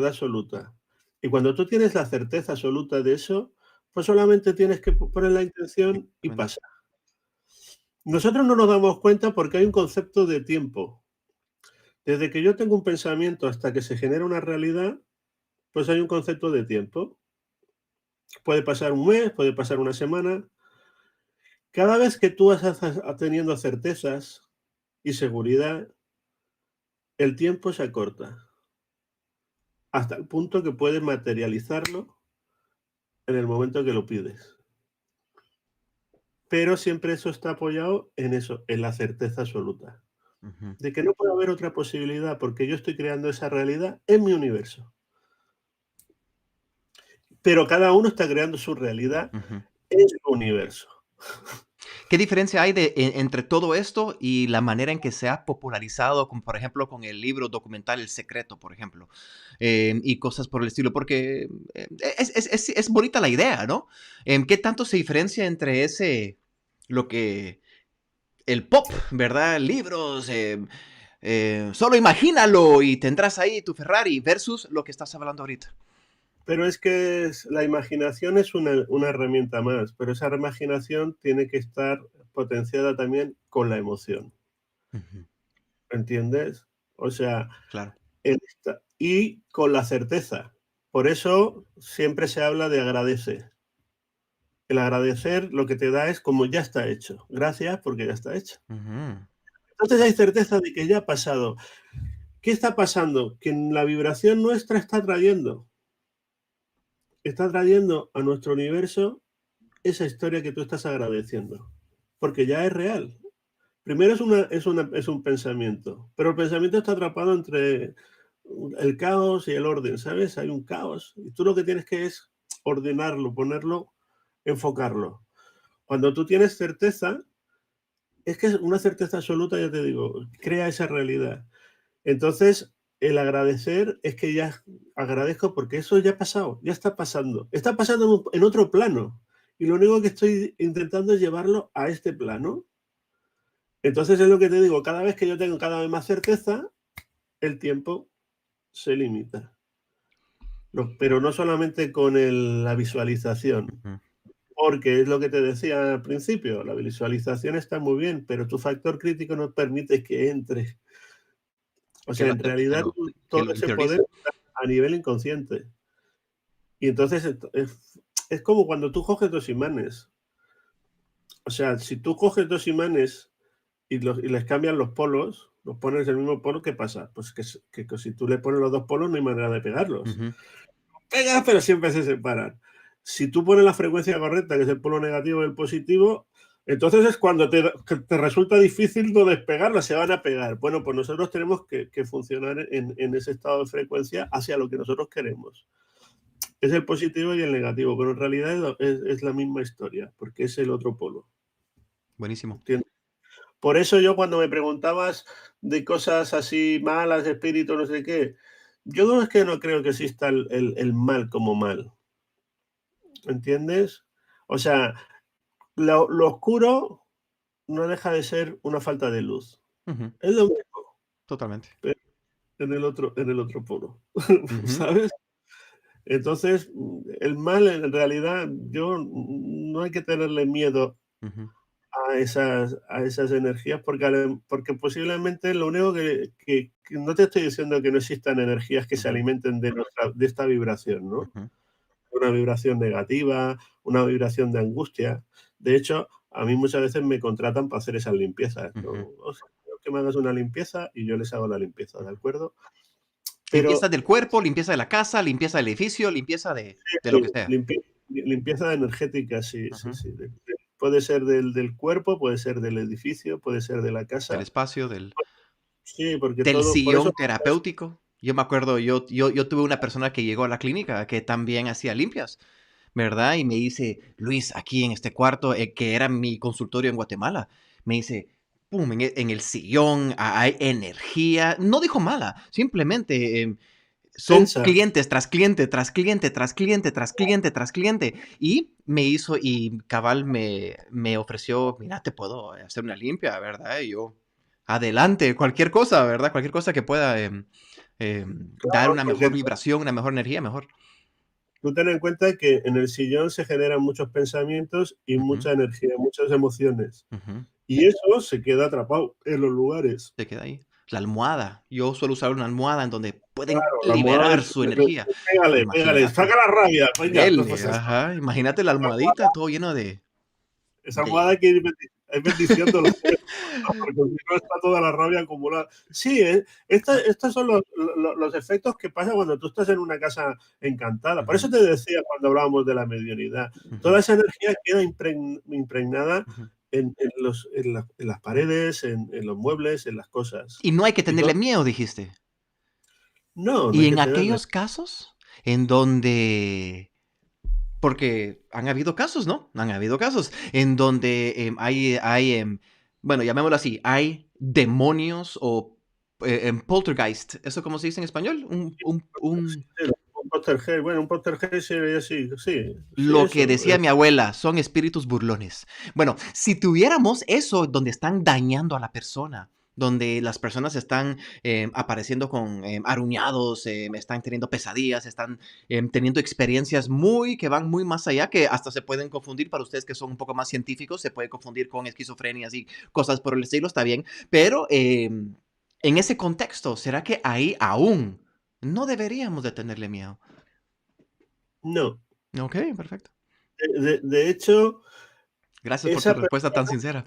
absoluta. Y cuando tú tienes la certeza absoluta de eso, pues solamente tienes que poner la intención y Exactamente. pasa. Nosotros no nos damos cuenta porque hay un concepto de tiempo. Desde que yo tengo un pensamiento hasta que se genera una realidad, Pues hay un concepto de tiempo. Puede pasar un mes, puede pasar una semana. Cada vez que tú vas teniendo certezas y seguridad, el tiempo se acorta hasta el punto que puedes materializarlo en el momento que lo pides. Pero siempre eso está apoyado en eso, en la certeza absoluta, Ujú, de que no puede haber otra posibilidad porque yo estoy creando esa realidad en mi universo. Pero cada uno está creando su realidad ujú. en su universo. ¿Qué diferencia hay entre todo esto y la manera en que se ha popularizado, como por ejemplo con el libro documental El Secreto, por ejemplo, y cosas por el estilo? Porque es bonita la idea, ¿no? ¿Qué tanto se diferencia entre lo que, el pop, ¿verdad? Libros, solo imagínalo y tendrás ahí tu Ferrari versus lo que estás hablando ahorita. Pero es que la imaginación es una herramienta más, pero esa imaginación tiene que estar potenciada también con la emoción, Ujú, ¿entiendes? O sea, claro. y con la certeza. Por eso siempre se habla de agradece. El agradecer lo que te da es como ya está hecho. Gracias porque ya está hecho. Ujú, Entonces hay certeza de que ya ha pasado. ¿Qué está pasando? Que en la vibración nuestra está trayendo a nuestro universo esa historia que tú estás agradeciendo, porque ya es real. Primero es un pensamiento, pero el pensamiento está atrapado entre el caos y el orden, ¿sabes? Hay un caos y tú lo que tienes que es ordenarlo, ponerlo, enfocarlo. Cuando tú tienes certeza, es que es una certeza absoluta, ya te digo, crea esa realidad. Entonces, el agradecer es que ya agradezco porque eso ya ha pasado, ya está pasando. Está pasando en otro plano. Y lo único que estoy intentando es llevarlo a este plano. Entonces es lo que te digo, cada vez que yo tengo cada vez más certeza, el tiempo se limita. Pero no solamente con la visualización, ujú. porque es lo que te decía al principio, la visualización está muy bien, pero tu factor crítico no permite que entre. O sea, en realidad Que todo lo ese poder interiorice. está a nivel inconsciente. Y entonces es como cuando tú coges dos imanes. O sea, si tú coges dos imanes y les cambian los polos, los pones el mismo polo, ¿qué pasa? Pues que si tú le pones los dos polos no hay manera de pegarlos. Ujú, Pegas, pero siempre se separan. Si tú pones la frecuencia correcta, que es el polo negativo y el positivo, entonces es cuando que te resulta difícil no despegarlas, se van a pegar. Bueno, pues nosotros tenemos que funcionar en ese estado de frecuencia hacia lo que nosotros queremos. Es el positivo y el negativo, pero en realidad es la misma historia, porque es el otro polo. buenísimo. ¿Entiendes? Por eso yo cuando me preguntabas de cosas así malas, de espíritu, no sé qué, yo no es que no creo que exista el mal como mal, ¿entiendes? O sea, lo oscuro no deja de ser una falta de luz. Ujú, Es lo mismo, totalmente. pero en el otro polo, Ujú, ¿sabes? Entonces, el mal en realidad, yo no hay que tenerle miedo ujú, a esas energías, porque posiblemente lo único que no te estoy diciendo que no existan energías que se ujú, alimenten de esta vibración, ¿no? ujú. Una vibración negativa, una vibración de angustia. De hecho, a mí muchas veces me contratan para hacer esas limpiezas, ¿no? Ujú, O sea, quiero que me hagas una limpieza y yo les hago la limpieza, ¿de ujú. acuerdo? Limpieza Pero del cuerpo, limpieza de la casa, limpieza del edificio, limpieza de lo que sí, sea. limpieza energética, sí, sí, Ujú. sí. Puede ser del cuerpo, puede ser del edificio, puede ser de la Del casa. espacio, Sí, porque del todo, por eso sillón terapéutico. Yo me acuerdo, yo tuve una persona que llegó a la clínica que también hacía limpias, ¿verdad? Y me dice, Luis, aquí en este cuarto, que era mi consultorio en Guatemala, me dice, pum, en el sillón hay energía. No dijo mala, simplemente son densa. clientes tras cliente, tras cliente, tras cliente, tras cliente, tras cliente. Y me hizo, y cabal me ofreció, mira, te puedo hacer una limpia, ¿verdad? Y yo, adelante, cualquier cosa, ¿verdad? Cualquier cosa que pueda dar Claro, una porque mejor vibración, una mejor energía, mejor. tú ten en cuenta que en el sillón se generan muchos pensamientos y Ujú, mucha energía, muchas emociones. ujú. Y eso se queda atrapado en los lugares. Se queda ahí. La almohada. Yo suelo usar una almohada en donde pueden Claro, la almohada liberar su energía. pégale, pégale, Imagínate. saca la rabia, venga, Dele, pues eso. ajá. Imagínate la Esa almohada, almohadita todo lleno esa almohada de hay que ir bendiciéndola, porque si no está toda la rabia acumulada. Sí, estos son los efectos que pasan cuando tú estás en una casa encantada. Por Ujú, eso te decía cuando hablábamos de la mediunidad, ujú, toda esa energía queda impregnada ujú. en las paredes, en los muebles, en las cosas. Y no hay que Y todo, tenerle miedo, dijiste. no, no Y hay que en tenerle. aquellos casos en donde porque han habido casos, ¿no? Han habido casos en donde bueno, llamémoslo así, hay demonios o poltergeist. ¿Eso cómo se dice en español? Sí, un poltergeist, bueno, un poltergeist sería sí, sí, sí, Lo que eso. decía mi abuela, son espíritus burlones. Bueno, si tuviéramos eso donde están dañando a la persona, donde las personas están apareciendo con aruñados, están teniendo pesadillas, están teniendo experiencias que van muy más allá, que hasta se pueden confundir para ustedes que son un poco más científicos, se puede confundir con esquizofrenias y cosas por el estilo, está bien, pero en ese contexto, ¿será que ahí aún no deberíamos de tenerle miedo? No, Ok, perfecto. de hecho, Gracias por tu esa respuesta tan persona, sincera.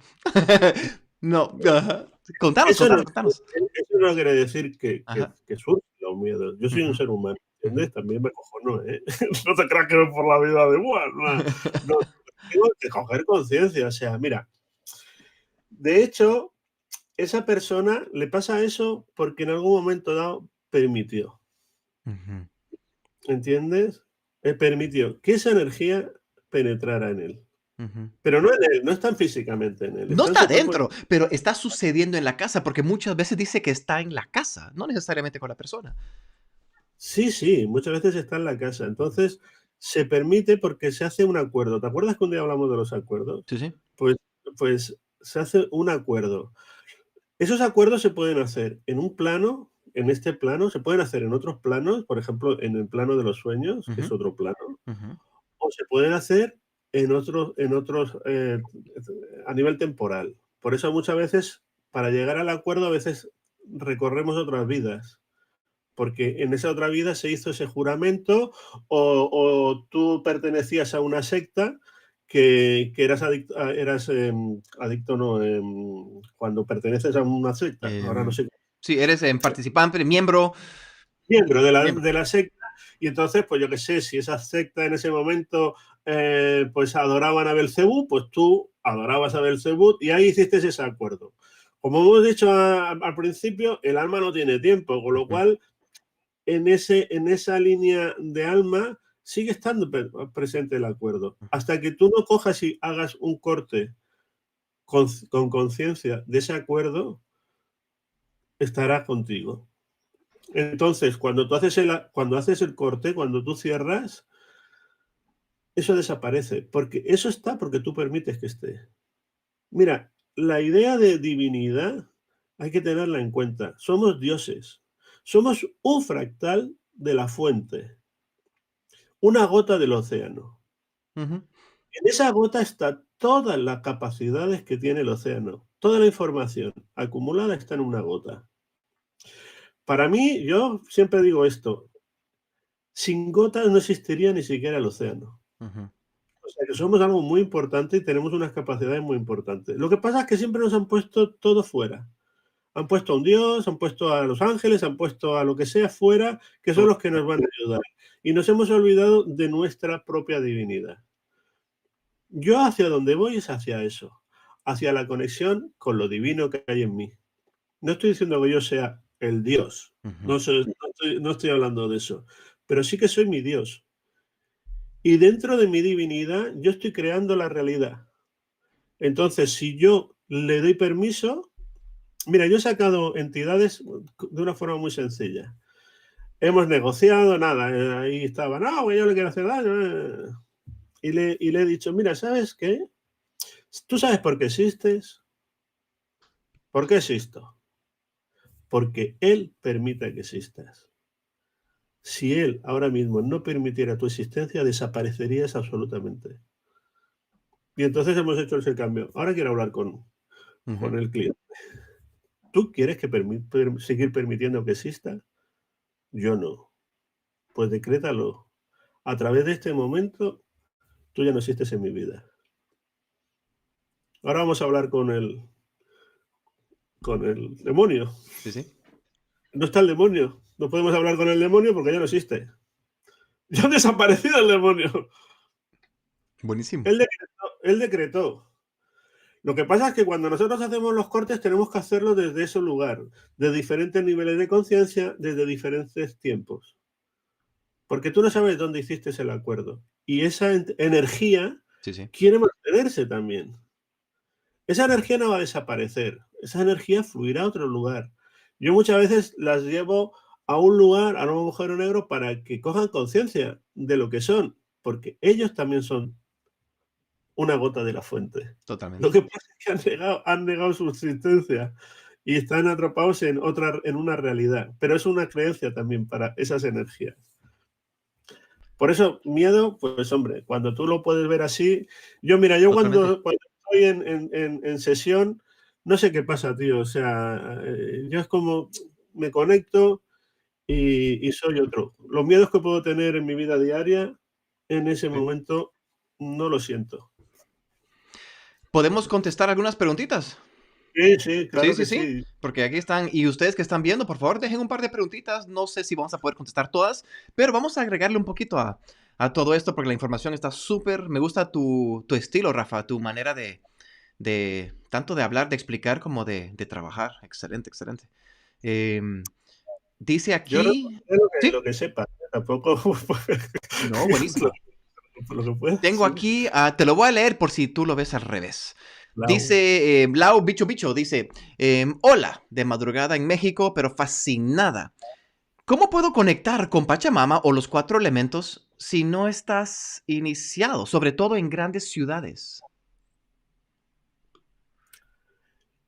No, ajá. Contanos, eso no, contanos, contanos. eso no quiere decir Ajá. que surgen los miedos. Yo soy un Ujú, ser humano, ujú. ¿entiendes? También me cojono, ¿eh? No te creas que voy por la vida de igual, no, no, tengo que coger conciencia, o sea, mira, de hecho, esa persona le pasa eso porque en algún momento dado permitió, Ujú, ¿entiendes? Permitió que esa energía penetrara en él. ujú. Pero no en él, no están físicamente en él, No está en está su cuerpo. adentro, pero está sucediendo en la casa, porque muchas veces dice que está en la casa, no necesariamente con la persona. Sí, sí, muchas veces está en la casa. Entonces, se permite porque se hace un acuerdo. ¿Te acuerdas que un día hablamos de los acuerdos? Sí, sí. Pues, pues se hace un acuerdo. Esos acuerdos se pueden hacer en un plano, en este plano, se pueden hacer en otros planos, por ejemplo, en el plano de los sueños, que Ujú, es otro plano, ujú, o se pueden hacer en otros a nivel temporal. Por eso muchas veces, para llegar al acuerdo, a veces recorremos otras vidas porque en esa otra vida se hizo ese juramento o tú pertenecías a una secta que eras adicto, adicto no, cuando perteneces a una secta, ahora no em, sé, sí, eres participante, miembro, miembro de la, miembro. de la secta, y entonces, pues yo qué sé, si esa secta en ese momento pues adoraban a Belcebú, pues tú adorabas a Belcebú y ahí hiciste ese acuerdo. Como hemos dicho al principio, el alma no tiene tiempo, con lo Ujú, cual en esa línea de alma sigue estando presente el acuerdo. ujú, Hasta que tú no cojas y hagas un corte con conciencia de ese acuerdo, estará contigo. Entonces, cuando haces el corte, cuando tú cierras, eso desaparece, porque eso está porque tú permites que esté. Mira, la idea de divinidad hay que tenerla en cuenta. Somos dioses. Somos un fractal de la fuente, una gota del océano. ujú. En esa gota está todas las capacidades que tiene el océano. Toda la información acumulada está en una gota. Para mí, yo siempre digo esto, sin gotas no existiría ni siquiera el océano. Ujú, O sea que somos algo muy importante y tenemos unas capacidades muy importantes. Lo que pasa es que siempre nos han puesto todo fuera. Han puesto a un dios, han puesto a los ángeles, han puesto a lo que sea fuera, que son todo los que nos van a ayudar. Y nos hemos olvidado de nuestra propia divinidad. Yo hacia donde voy es hacia eso, hacia la conexión con lo divino que hay en mí. No estoy diciendo que yo sea el Dios, ujú, no estoy hablando de eso, pero sí que soy mi Dios. Y dentro de mi divinidad yo estoy creando la realidad. Entonces, si yo le doy permiso, mira, yo he sacado entidades de una forma muy sencilla. Hemos negociado, nada, ahí estaba, no, pues yo le quiero hacer daño. Y le he dicho, mira, ¿sabes qué? ¿Tú sabes por qué existes? ¿Por qué existo? Porque Él permite que existas. Si Él ahora mismo no permitiera tu existencia, desaparecerías absolutamente. Y entonces hemos hecho ese cambio. Ahora quiero hablar con ujú. el cliente. ¿Tú quieres que seguir permitiendo que exista? Yo no. Pues decrétalo. A través de este momento, tú ya no existes en mi vida. Ahora vamos a hablar con el demonio. Sí, sí. No está el demonio. No podemos hablar con el demonio porque ya no existe. Ya ha desaparecido el demonio. Buenísimo. Él decretó. Lo que pasa es que cuando nosotros hacemos los cortes tenemos que hacerlo desde ese lugar, de diferentes niveles de conciencia, desde diferentes tiempos. Porque tú no sabes dónde hiciste el acuerdo. Y esa energía Sí, sí. quiere mantenerse también. Esa energía no va a desaparecer. Esa energía fluirá a otro lugar. Yo muchas veces las llevo a un lugar, a un agujero negro, para que cojan conciencia de lo que son. Porque ellos también son una gota de la fuente. Lo Totalmente. que pasa es que han negado su existencia y están atrapados en una realidad. Pero es una creencia también para esas energías. Por eso, miedo, pues hombre, cuando tú lo puedes ver así. Yo Totalmente. cuando estoy en sesión, no sé qué pasa, tío. O sea, yo es como me conecto y soy otro. Los miedos que puedo tener en mi vida diaria, en ese Sí. momento, no lo siento. ¿Podemos contestar algunas preguntitas? Sí, sí, Sí, claro sí, que sí. sí. Porque aquí están. Y ustedes que están viendo, por favor, dejen un par de preguntitas. No sé si vamos a poder contestar todas, pero vamos a agregarle un poquito a todo esto porque la información está súper. Me gusta tu estilo, Rafa, tu manera de tanto de hablar, de explicar como de trabajar. Excelente, excelente. Em, dice Yo aquí. responderé lo Sí, que sepa, tampoco no, buenísimo. lo que pueda, Tengo sí. aquí, te lo voy a leer por si tú lo ves al revés. Lau. Dice Lau Bicho Bicho, dice, hola, de madrugada en México, pero fascinada. ¿Cómo puedo conectar con Pachamama o los cuatro elementos si no estás iniciado, sobre todo en grandes ciudades?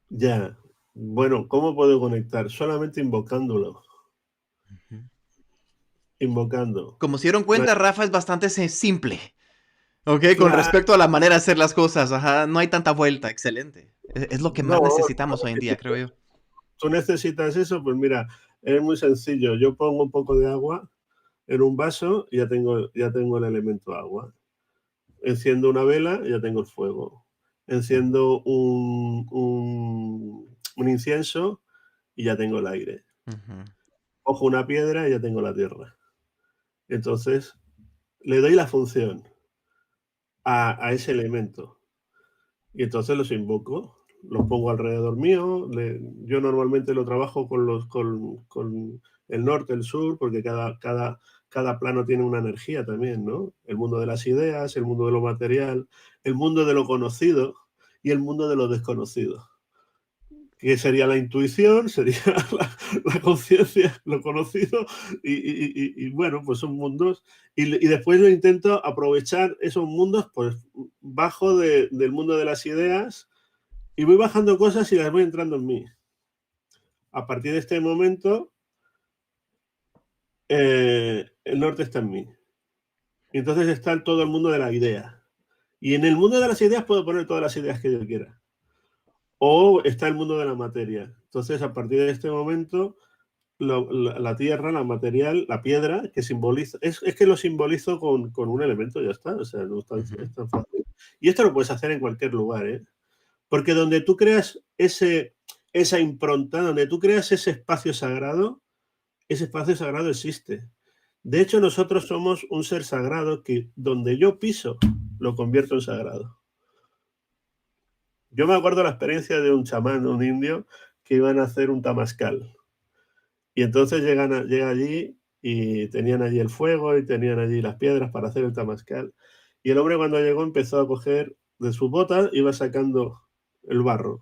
Ya. Bueno, ¿cómo puedo conectar? Solamente invocándolo, Ujú. invocando. Como se dieron Ma cuenta, Rafa es bastante simple, ¿ok? Con Claro, respecto a la manera de hacer las cosas, ajá, no hay tanta vuelta, excelente. Es lo que no, más necesitamos hoy en día, creo yo. tú necesitas eso, pues mira, es muy sencillo. Yo pongo un poco de agua en un vaso y ya tengo el elemento agua. Enciendo una vela y ya tengo el fuego. Enciendo un incienso y ya tengo el aire. Ujú. Cojo una piedra y ya tengo la tierra. Entonces, le doy la función a ese elemento. Y entonces los invoco, los pongo alrededor mío. Yo normalmente lo trabajo con el norte, el sur, porque cada plano tiene una energía también, ¿no? El mundo de las ideas, el mundo de lo material, el mundo de lo conocido y el mundo de lo desconocido. Que sería la intuición, sería la conciencia, lo conocido, y bueno, pues son mundos. Y después lo intento aprovechar esos mundos, pues bajo del mundo de las ideas y voy bajando cosas y las voy entrando en mí. A partir de este momento, el norte está en mí. Y entonces está todo el mundo de la idea. Y en el mundo de las ideas puedo poner todas las ideas que yo quiera. O está el mundo de la materia. Entonces, a partir de este momento, la tierra, la material, la piedra, que simboliza, es que lo simbolizo con un elemento, ya está. O sea, no Ujú. es tan fácil. Y esto lo puedes hacer en cualquier lugar, ¿eh? Porque donde tú creas esa impronta, donde tú creas ese espacio sagrado existe. De hecho, nosotros somos un ser sagrado que donde yo piso, lo convierto en sagrado. Yo me acuerdo la experiencia de un chamán, un indio, que iban a hacer un tamascal. Y entonces llega allí y tenían allí el fuego y tenían allí las piedras para hacer el tamascal. Y el hombre cuando llegó empezó a coger de sus botas, iba sacando el barro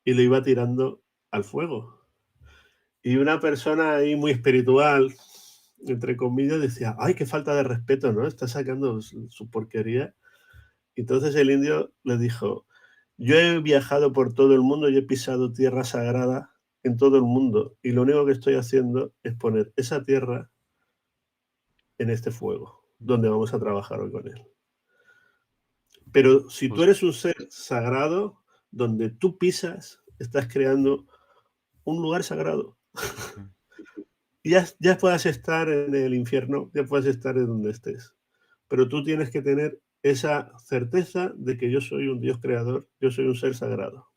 y le iba tirando al fuego. Y una persona ahí muy espiritual, entre comillas, decía, ay, qué falta de respeto, ¿no? Está sacando su porquería. Y entonces el indio le dijo, yo he viajado por todo el mundo y he pisado tierra sagrada en todo el mundo. Y lo único que estoy haciendo es poner esa tierra en este fuego, donde vamos a trabajar hoy con él. Pero si tú Justo. eres un ser sagrado, donde tú pisas, estás creando un lugar sagrado. Ujú. Y ya puedas estar en el infierno, ya puedes estar en donde estés. Pero tú tienes que tener esa certeza de que yo soy un Dios creador, yo soy un ser sagrado.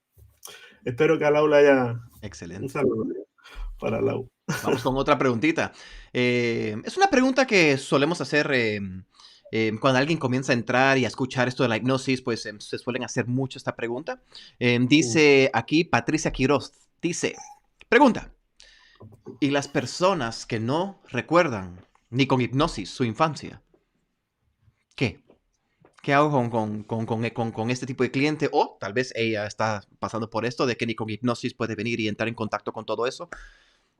Espero que al aula haya un Excelente. saludo para Lau. Vamos con otra preguntita. Es una pregunta que solemos hacer cuando alguien comienza a entrar y a escuchar esto de la hipnosis, pues se suelen hacer mucho esta pregunta. Dice aquí Patricia Quiroz, dice, pregunta, ¿y las personas que no recuerdan ni con hipnosis su infancia? ¿Qué? ¿Qué hago con este tipo de cliente? O tal vez ella está pasando por esto de que ni con hipnosis puede venir y entrar en contacto con todo eso.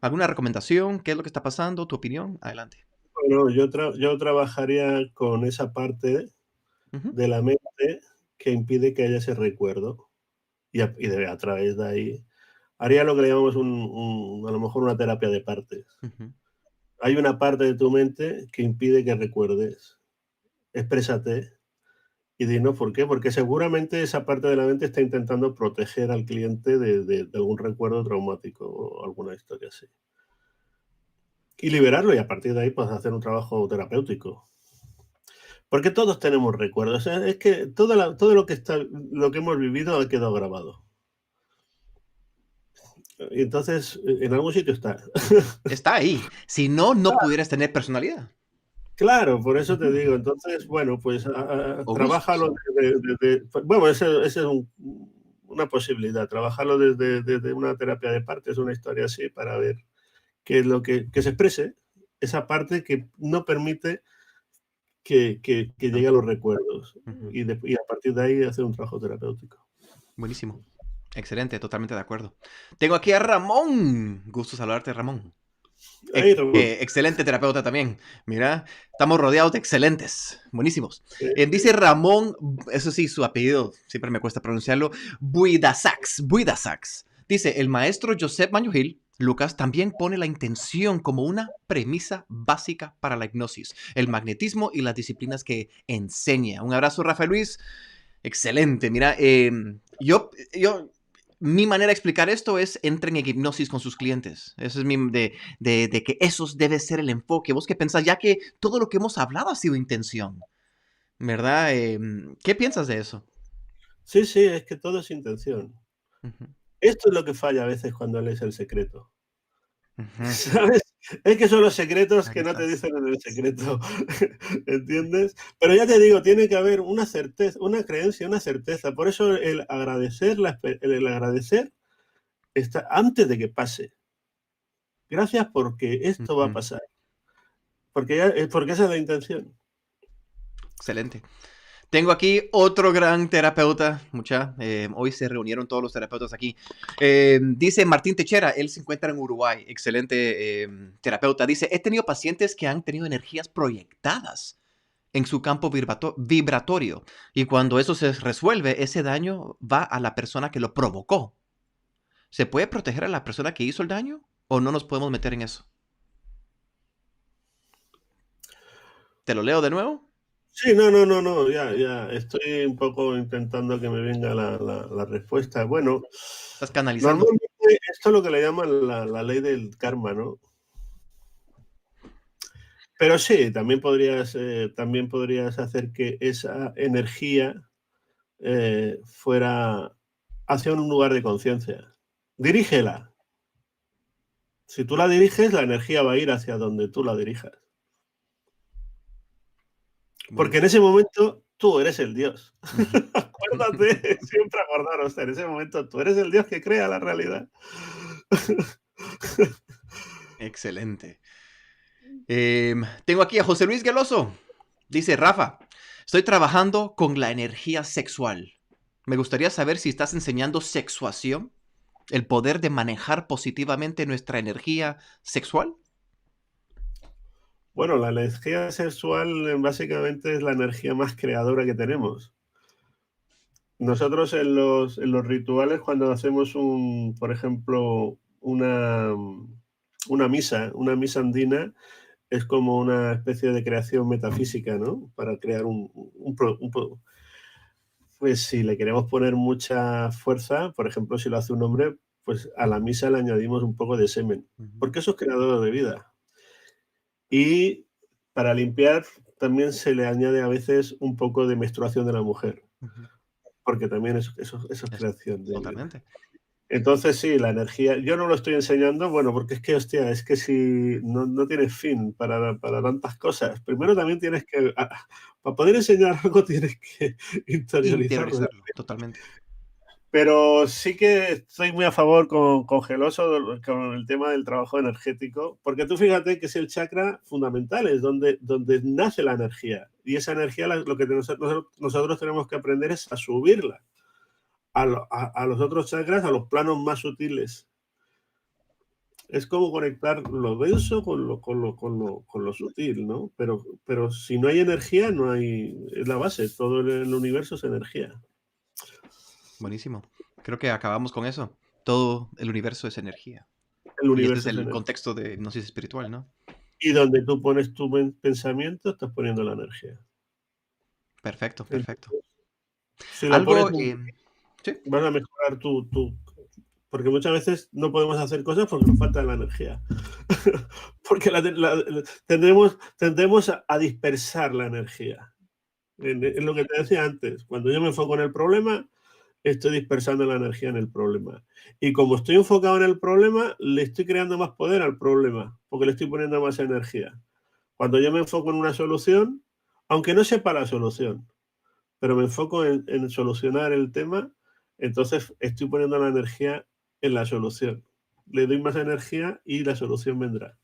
¿Alguna recomendación? ¿Qué es lo que está pasando? ¿Tu opinión? Adelante. Bueno, yo trabajaría con esa parte Ujú, de la mente que impide que haya ese recuerdo a través de ahí haría lo que le llamamos a lo mejor una terapia de partes. ujú, Hay una parte de tu mente que impide que recuerdes. Exprésate y dinos por qué, porque seguramente esa parte de la mente está intentando proteger al cliente de algún recuerdo traumático o alguna historia así. Y liberarlo y a partir de ahí pues hacer un trabajo terapéutico. Porque todos tenemos recuerdos. O sea, es que todo lo que hemos vivido ha quedado grabado. Y entonces, en algún sitio está. está ahí. Si no, no pudieras tener personalidad. Claro, por eso te Ujú. digo. Entonces, bueno, pues O gustos. trabájalo bueno, ese es una posibilidad. Trabajarlo desde una terapia de partes, una historia así, para ver qué es lo que se exprese, esa parte que no permite que No. llegue a los recuerdos. Ujú. Y a partir de ahí hacer un trabajo terapéutico. Buenísimo. Excelente, totalmente de acuerdo. Tengo aquí a Ramón. Gusto saludarte, Ramón. Ahí, Ramón. Excelente terapeuta también. Mira, estamos rodeados de excelentes, buenísimos. Sí. Dice Ramón, eso sí, su apellido siempre me cuesta pronunciarlo, Buidasax, Buidasax. Dice, el maestro Josep Manuel Lucas también pone la intención como una premisa básica para la hipnosis, el magnetismo y las disciplinas que enseña. Un abrazo, Rafael Luis. Excelente, mira, mi manera de explicar esto es entren en hipnosis con sus clientes. Eso es de que eso debe ser el enfoque. ¿Vos qué pensás? Ya que todo lo que hemos hablado ha sido intención, ¿verdad? ¿Qué piensas de eso? Sí, sí, es que todo es intención. Ujú, Esto es lo que falla a veces cuando lees El Secreto. ujú. ¿Sabes? Es que son los secretos Ahí que no te estás. dicen en el secreto, ¿entiendes? Pero ya te digo, tiene que haber una certeza, una creencia, una certeza. Por eso el agradecer está antes de que pase. Gracias porque esto va a Ujú, pasar. Porque esa es la intención. excelente. Tengo aquí otro gran terapeuta, hoy se reunieron todos los terapeutas aquí. Dice Martín Techera, él se encuentra en Uruguay, excelente terapeuta. Dice, he tenido pacientes que han tenido energías proyectadas en su campo vibratorio y cuando eso se resuelve, ese daño va a la persona que lo provocó. ¿Se puede proteger a la persona que hizo el daño o no nos podemos meter en eso? ¿Te lo leo de nuevo? Sí, no, no, no, no, ya. Estoy un poco intentando que me venga la respuesta. Bueno, Estás canalizando. normalmente esto es lo que le llaman la ley del karma, ¿no? Pero sí, también podrías hacer que esa energía fuera hacia un lugar de conciencia. Dirígela. Si tú la diriges, la energía va a ir hacia donde tú la dirijas. Porque en Buenísimo. ese momento tú eres el Dios. Ujú. Acuérdate, siempre acordaros, en ese momento tú eres el Dios que crea la realidad. Excelente. Tengo aquí a José Luis Geloso. Dice, Rafa, estoy trabajando con la energía sexual. Me gustaría saber si estás enseñando sexuación, el poder de manejar positivamente nuestra energía sexual. Bueno, la energía sexual básicamente es la energía más creadora que tenemos. Nosotros en los rituales, cuando hacemos por ejemplo, una misa andina, es como una especie de creación metafísica, ¿no? Para crear pues si le queremos poner mucha fuerza, por ejemplo, si lo hace un hombre, pues a la misa le añadimos un poco de semen, Ujú, porque eso es creador de vida. Y para limpiar también se le añade a veces un poco de menstruación de la mujer, ujú. porque también eso es Es- creación de vida. Totalmente. Entonces sí, la energía, yo no lo estoy enseñando, bueno, porque es que, hostia, es que si no tienes fin para tantas cosas, primero también tienes que, para poder enseñar algo tienes que interiorizarlo. Interiorizarlo, totalmente. Pero sí que estoy muy a favor con Geloso con el tema del trabajo energético, porque tú fíjate que es el chakra fundamental, es donde nace la energía. Y esa energía lo que nosotros tenemos que aprender es a subirla a los otros chakras, a los planos más sutiles. Es como conectar lo denso con lo sutil, ¿no? Pero si no hay energía, no hay. Es la base, todo el universo es energía. Buenísimo. Creo que acabamos con eso. Todo el universo es energía. El Y este es universo es el energía. contexto de hipnosis espiritual, ¿no? Y donde tú pones tu pensamiento, estás poniendo la energía. Perfecto, perfecto. Entonces, si lo pones, Algo, sí, vas a mejorar porque muchas veces no podemos hacer cosas porque nos falta la energía. Porque tendemos a dispersar la energía. En lo que te decía antes, cuando yo me enfoco en el problema, estoy dispersando la energía en el problema. Y como estoy enfocado en el problema, le estoy creando más poder al problema, porque le estoy poniendo más energía. Cuando yo me enfoco en una solución, aunque no sepa la solución, pero me enfoco en solucionar el tema, entonces estoy poniendo la energía en la solución. Le doy más energía y la solución vendrá.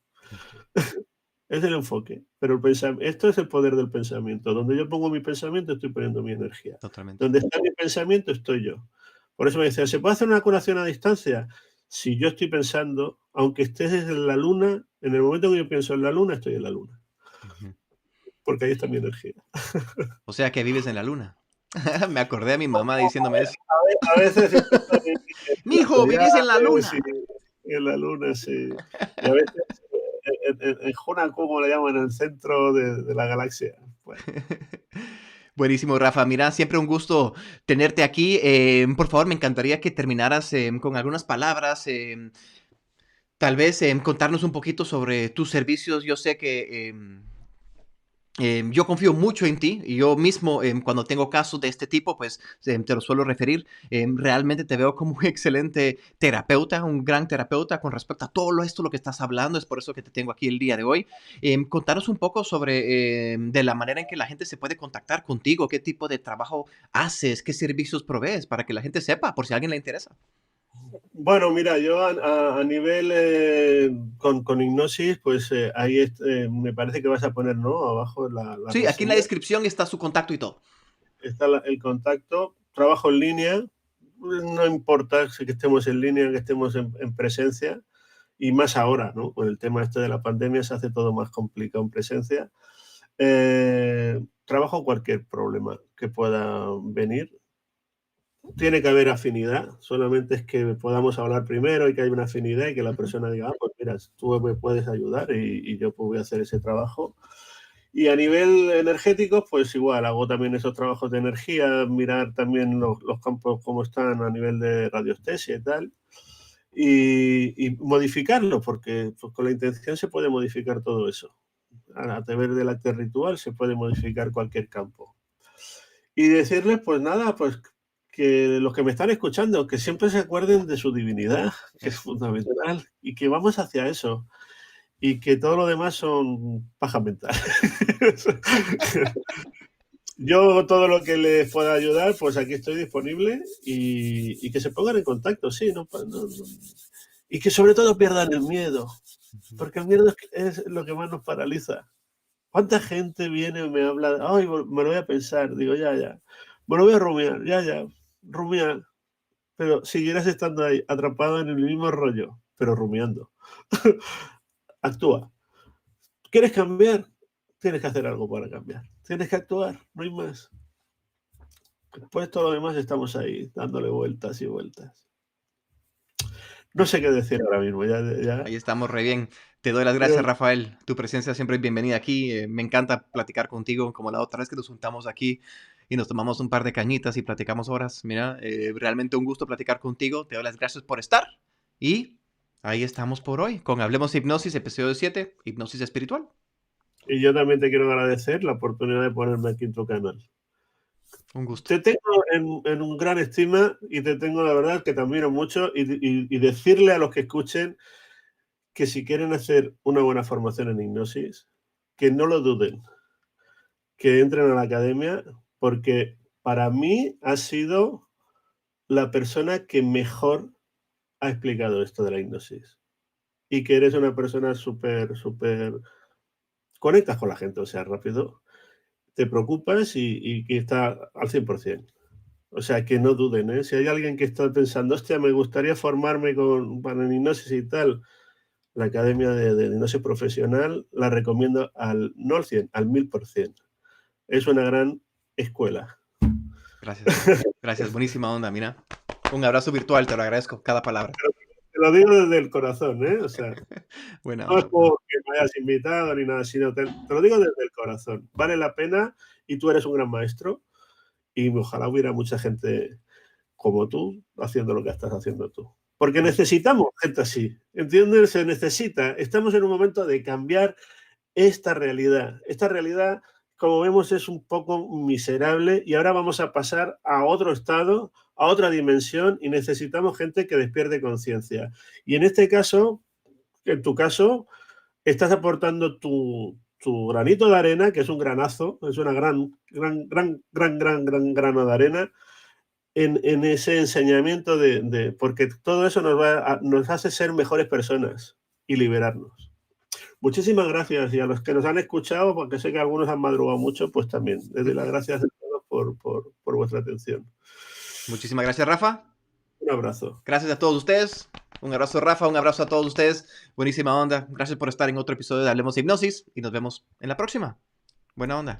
Es el enfoque, pero esto es el poder del pensamiento. Donde yo pongo mi pensamiento, estoy poniendo mi energía. totalmente. Donde está mi pensamiento, estoy yo. Por eso me decía, ¿se puede hacer una curación a distancia? Si yo estoy pensando, aunque estés en la luna, en el momento que yo pienso en la luna, estoy en la luna, Ujú. porque ahí está mi energía. O sea que vives en la luna. Me acordé a mi mamá diciéndome eso. A veces intento vivir en ¡Mijo, las vivís en la ciudades luna! y en la luna, sí. Y a veces en Junacu, como le llaman, en el centro de la galaxia. Bueno, Buenísimo, Rafa. Mira, siempre un gusto tenerte aquí. Por favor, me encantaría que terminaras con algunas palabras. Tal vez contarnos un poquito sobre tus servicios. Yo sé que yo confío mucho en ti y yo mismo cuando tengo casos de este tipo, pues te lo suelo referir. Realmente te veo como un excelente terapeuta, un gran terapeuta con respecto a todo esto lo que estás hablando. Es por eso que te tengo aquí el día de hoy. Contanos un poco sobre de la manera en que la gente se puede contactar contigo, qué tipo de trabajo haces, qué servicios provees para que la gente sepa, por si a alguien le interesa. bueno, mira, yo a nivel con hipnosis, pues ahí me parece que vas a poner, ¿no? Abajo la Sí, aquí en la reseña. descripción está su contacto y todo. Está el contacto. Trabajo en línea. No importa si que estemos en línea, que estemos en presencia. Y más ahora, ¿no? Con el tema este de la pandemia se hace todo más complicado en presencia. Trabajo cualquier problema que pueda venir. Tiene que haber afinidad, solamente es que podamos hablar primero y que haya una afinidad y que la Ujú. persona diga, pues mira, tú me puedes ayudar y yo pues voy a hacer ese trabajo. Y a nivel energético, pues igual, hago también esos trabajos de energía, mirar también los campos cómo están a nivel de radiestesia y tal, y modificarlo, porque pues, con la intención se puede modificar todo eso. A través del acto ritual se puede modificar cualquier campo. Y decirles, pues nada, pues que los que me están escuchando, que siempre se acuerden de su divinidad, que es Eso. fundamental, y que vamos hacia eso, y que todo lo demás son paja mental. Yo todo lo que les pueda ayudar, pues aquí estoy disponible y que se pongan en contacto, sí, no. Y que sobre todo pierdan el miedo, Ujú. porque el miedo es lo que más nos paraliza. ¿Cuánta gente viene y me habla? Ay, me lo voy a pensar. Digo, ya, ya. Me lo voy a rumiar, ya, ya. Rumiar. Pero seguirás estando ahí, atrapado en el mismo rollo, pero rumiando. Actúa. ¿Quieres cambiar? Tienes que hacer algo para cambiar. Tienes que actuar, no hay más. Después todo lo demás estamos ahí, dándole vueltas y vueltas. No sé qué decir ahora mismo, Ahí estamos re bien. Te doy las ya. gracias, Rafael. Tu presencia siempre es bienvenida aquí. Me encanta platicar contigo, como la otra vez que nos juntamos aquí. y nos tomamos un par de cañitas y platicamos horas. Mira, realmente un gusto platicar contigo. Te doy las gracias por estar. Y ahí estamos por hoy con Hablemos Hipnosis, episodio 7, Hipnosis Espiritual. Y yo también te quiero agradecer la oportunidad de ponerme aquí en tu canal. Un gusto. Te tengo en un gran estima y te tengo, la verdad, que te admiro mucho y decirle a los que escuchen que si quieren hacer una buena formación en hipnosis, que no lo duden, que entren a la academia, porque para mí has sido la persona que mejor ha explicado esto de la hipnosis. Y que eres una persona súper conectas con la gente, o sea, rápido, te preocupas y que está al 100%. O sea, que no duden, ¿eh? Si hay alguien que está pensando, hostia, me gustaría formarme para hipnosis y tal, la Academia de Hipnosis Profesional la recomiendo no al 100, al 1000%. Es una gran escuela. Gracias. Gracias. Buenísima onda, mira. Un abrazo virtual, te lo agradezco, cada palabra. Te lo digo desde el corazón, ¿eh? O sea, Buena no es onda. porque me hayas invitado ni nada, sino te lo digo desde el corazón. Vale la pena y tú eres un gran maestro y ojalá hubiera mucha gente como tú haciendo lo que estás haciendo tú. Porque necesitamos gente así, ¿entiendes? Se necesita. Estamos en un momento de cambiar esta realidad. Esta realidad, como vemos, es un poco miserable y ahora vamos a pasar a otro estado, a otra dimensión y necesitamos gente que despierte conciencia. Y en este caso, en tu caso, estás aportando tu granito de arena, que es un granazo, es una gran grano de arena en ese enseñamiento porque todo eso nos hace ser mejores personas y liberarnos. Muchísimas gracias y a los que nos han escuchado, porque sé que algunos han madrugado mucho, pues también les doy las gracias a todos por vuestra atención. Muchísimas gracias, Rafa. Un abrazo. Gracias a todos ustedes. Un abrazo, Rafa. Un abrazo a todos ustedes. Buenísima onda. Gracias por estar en otro episodio de Hablemos de Hipnosis y nos vemos en la próxima. Buena onda.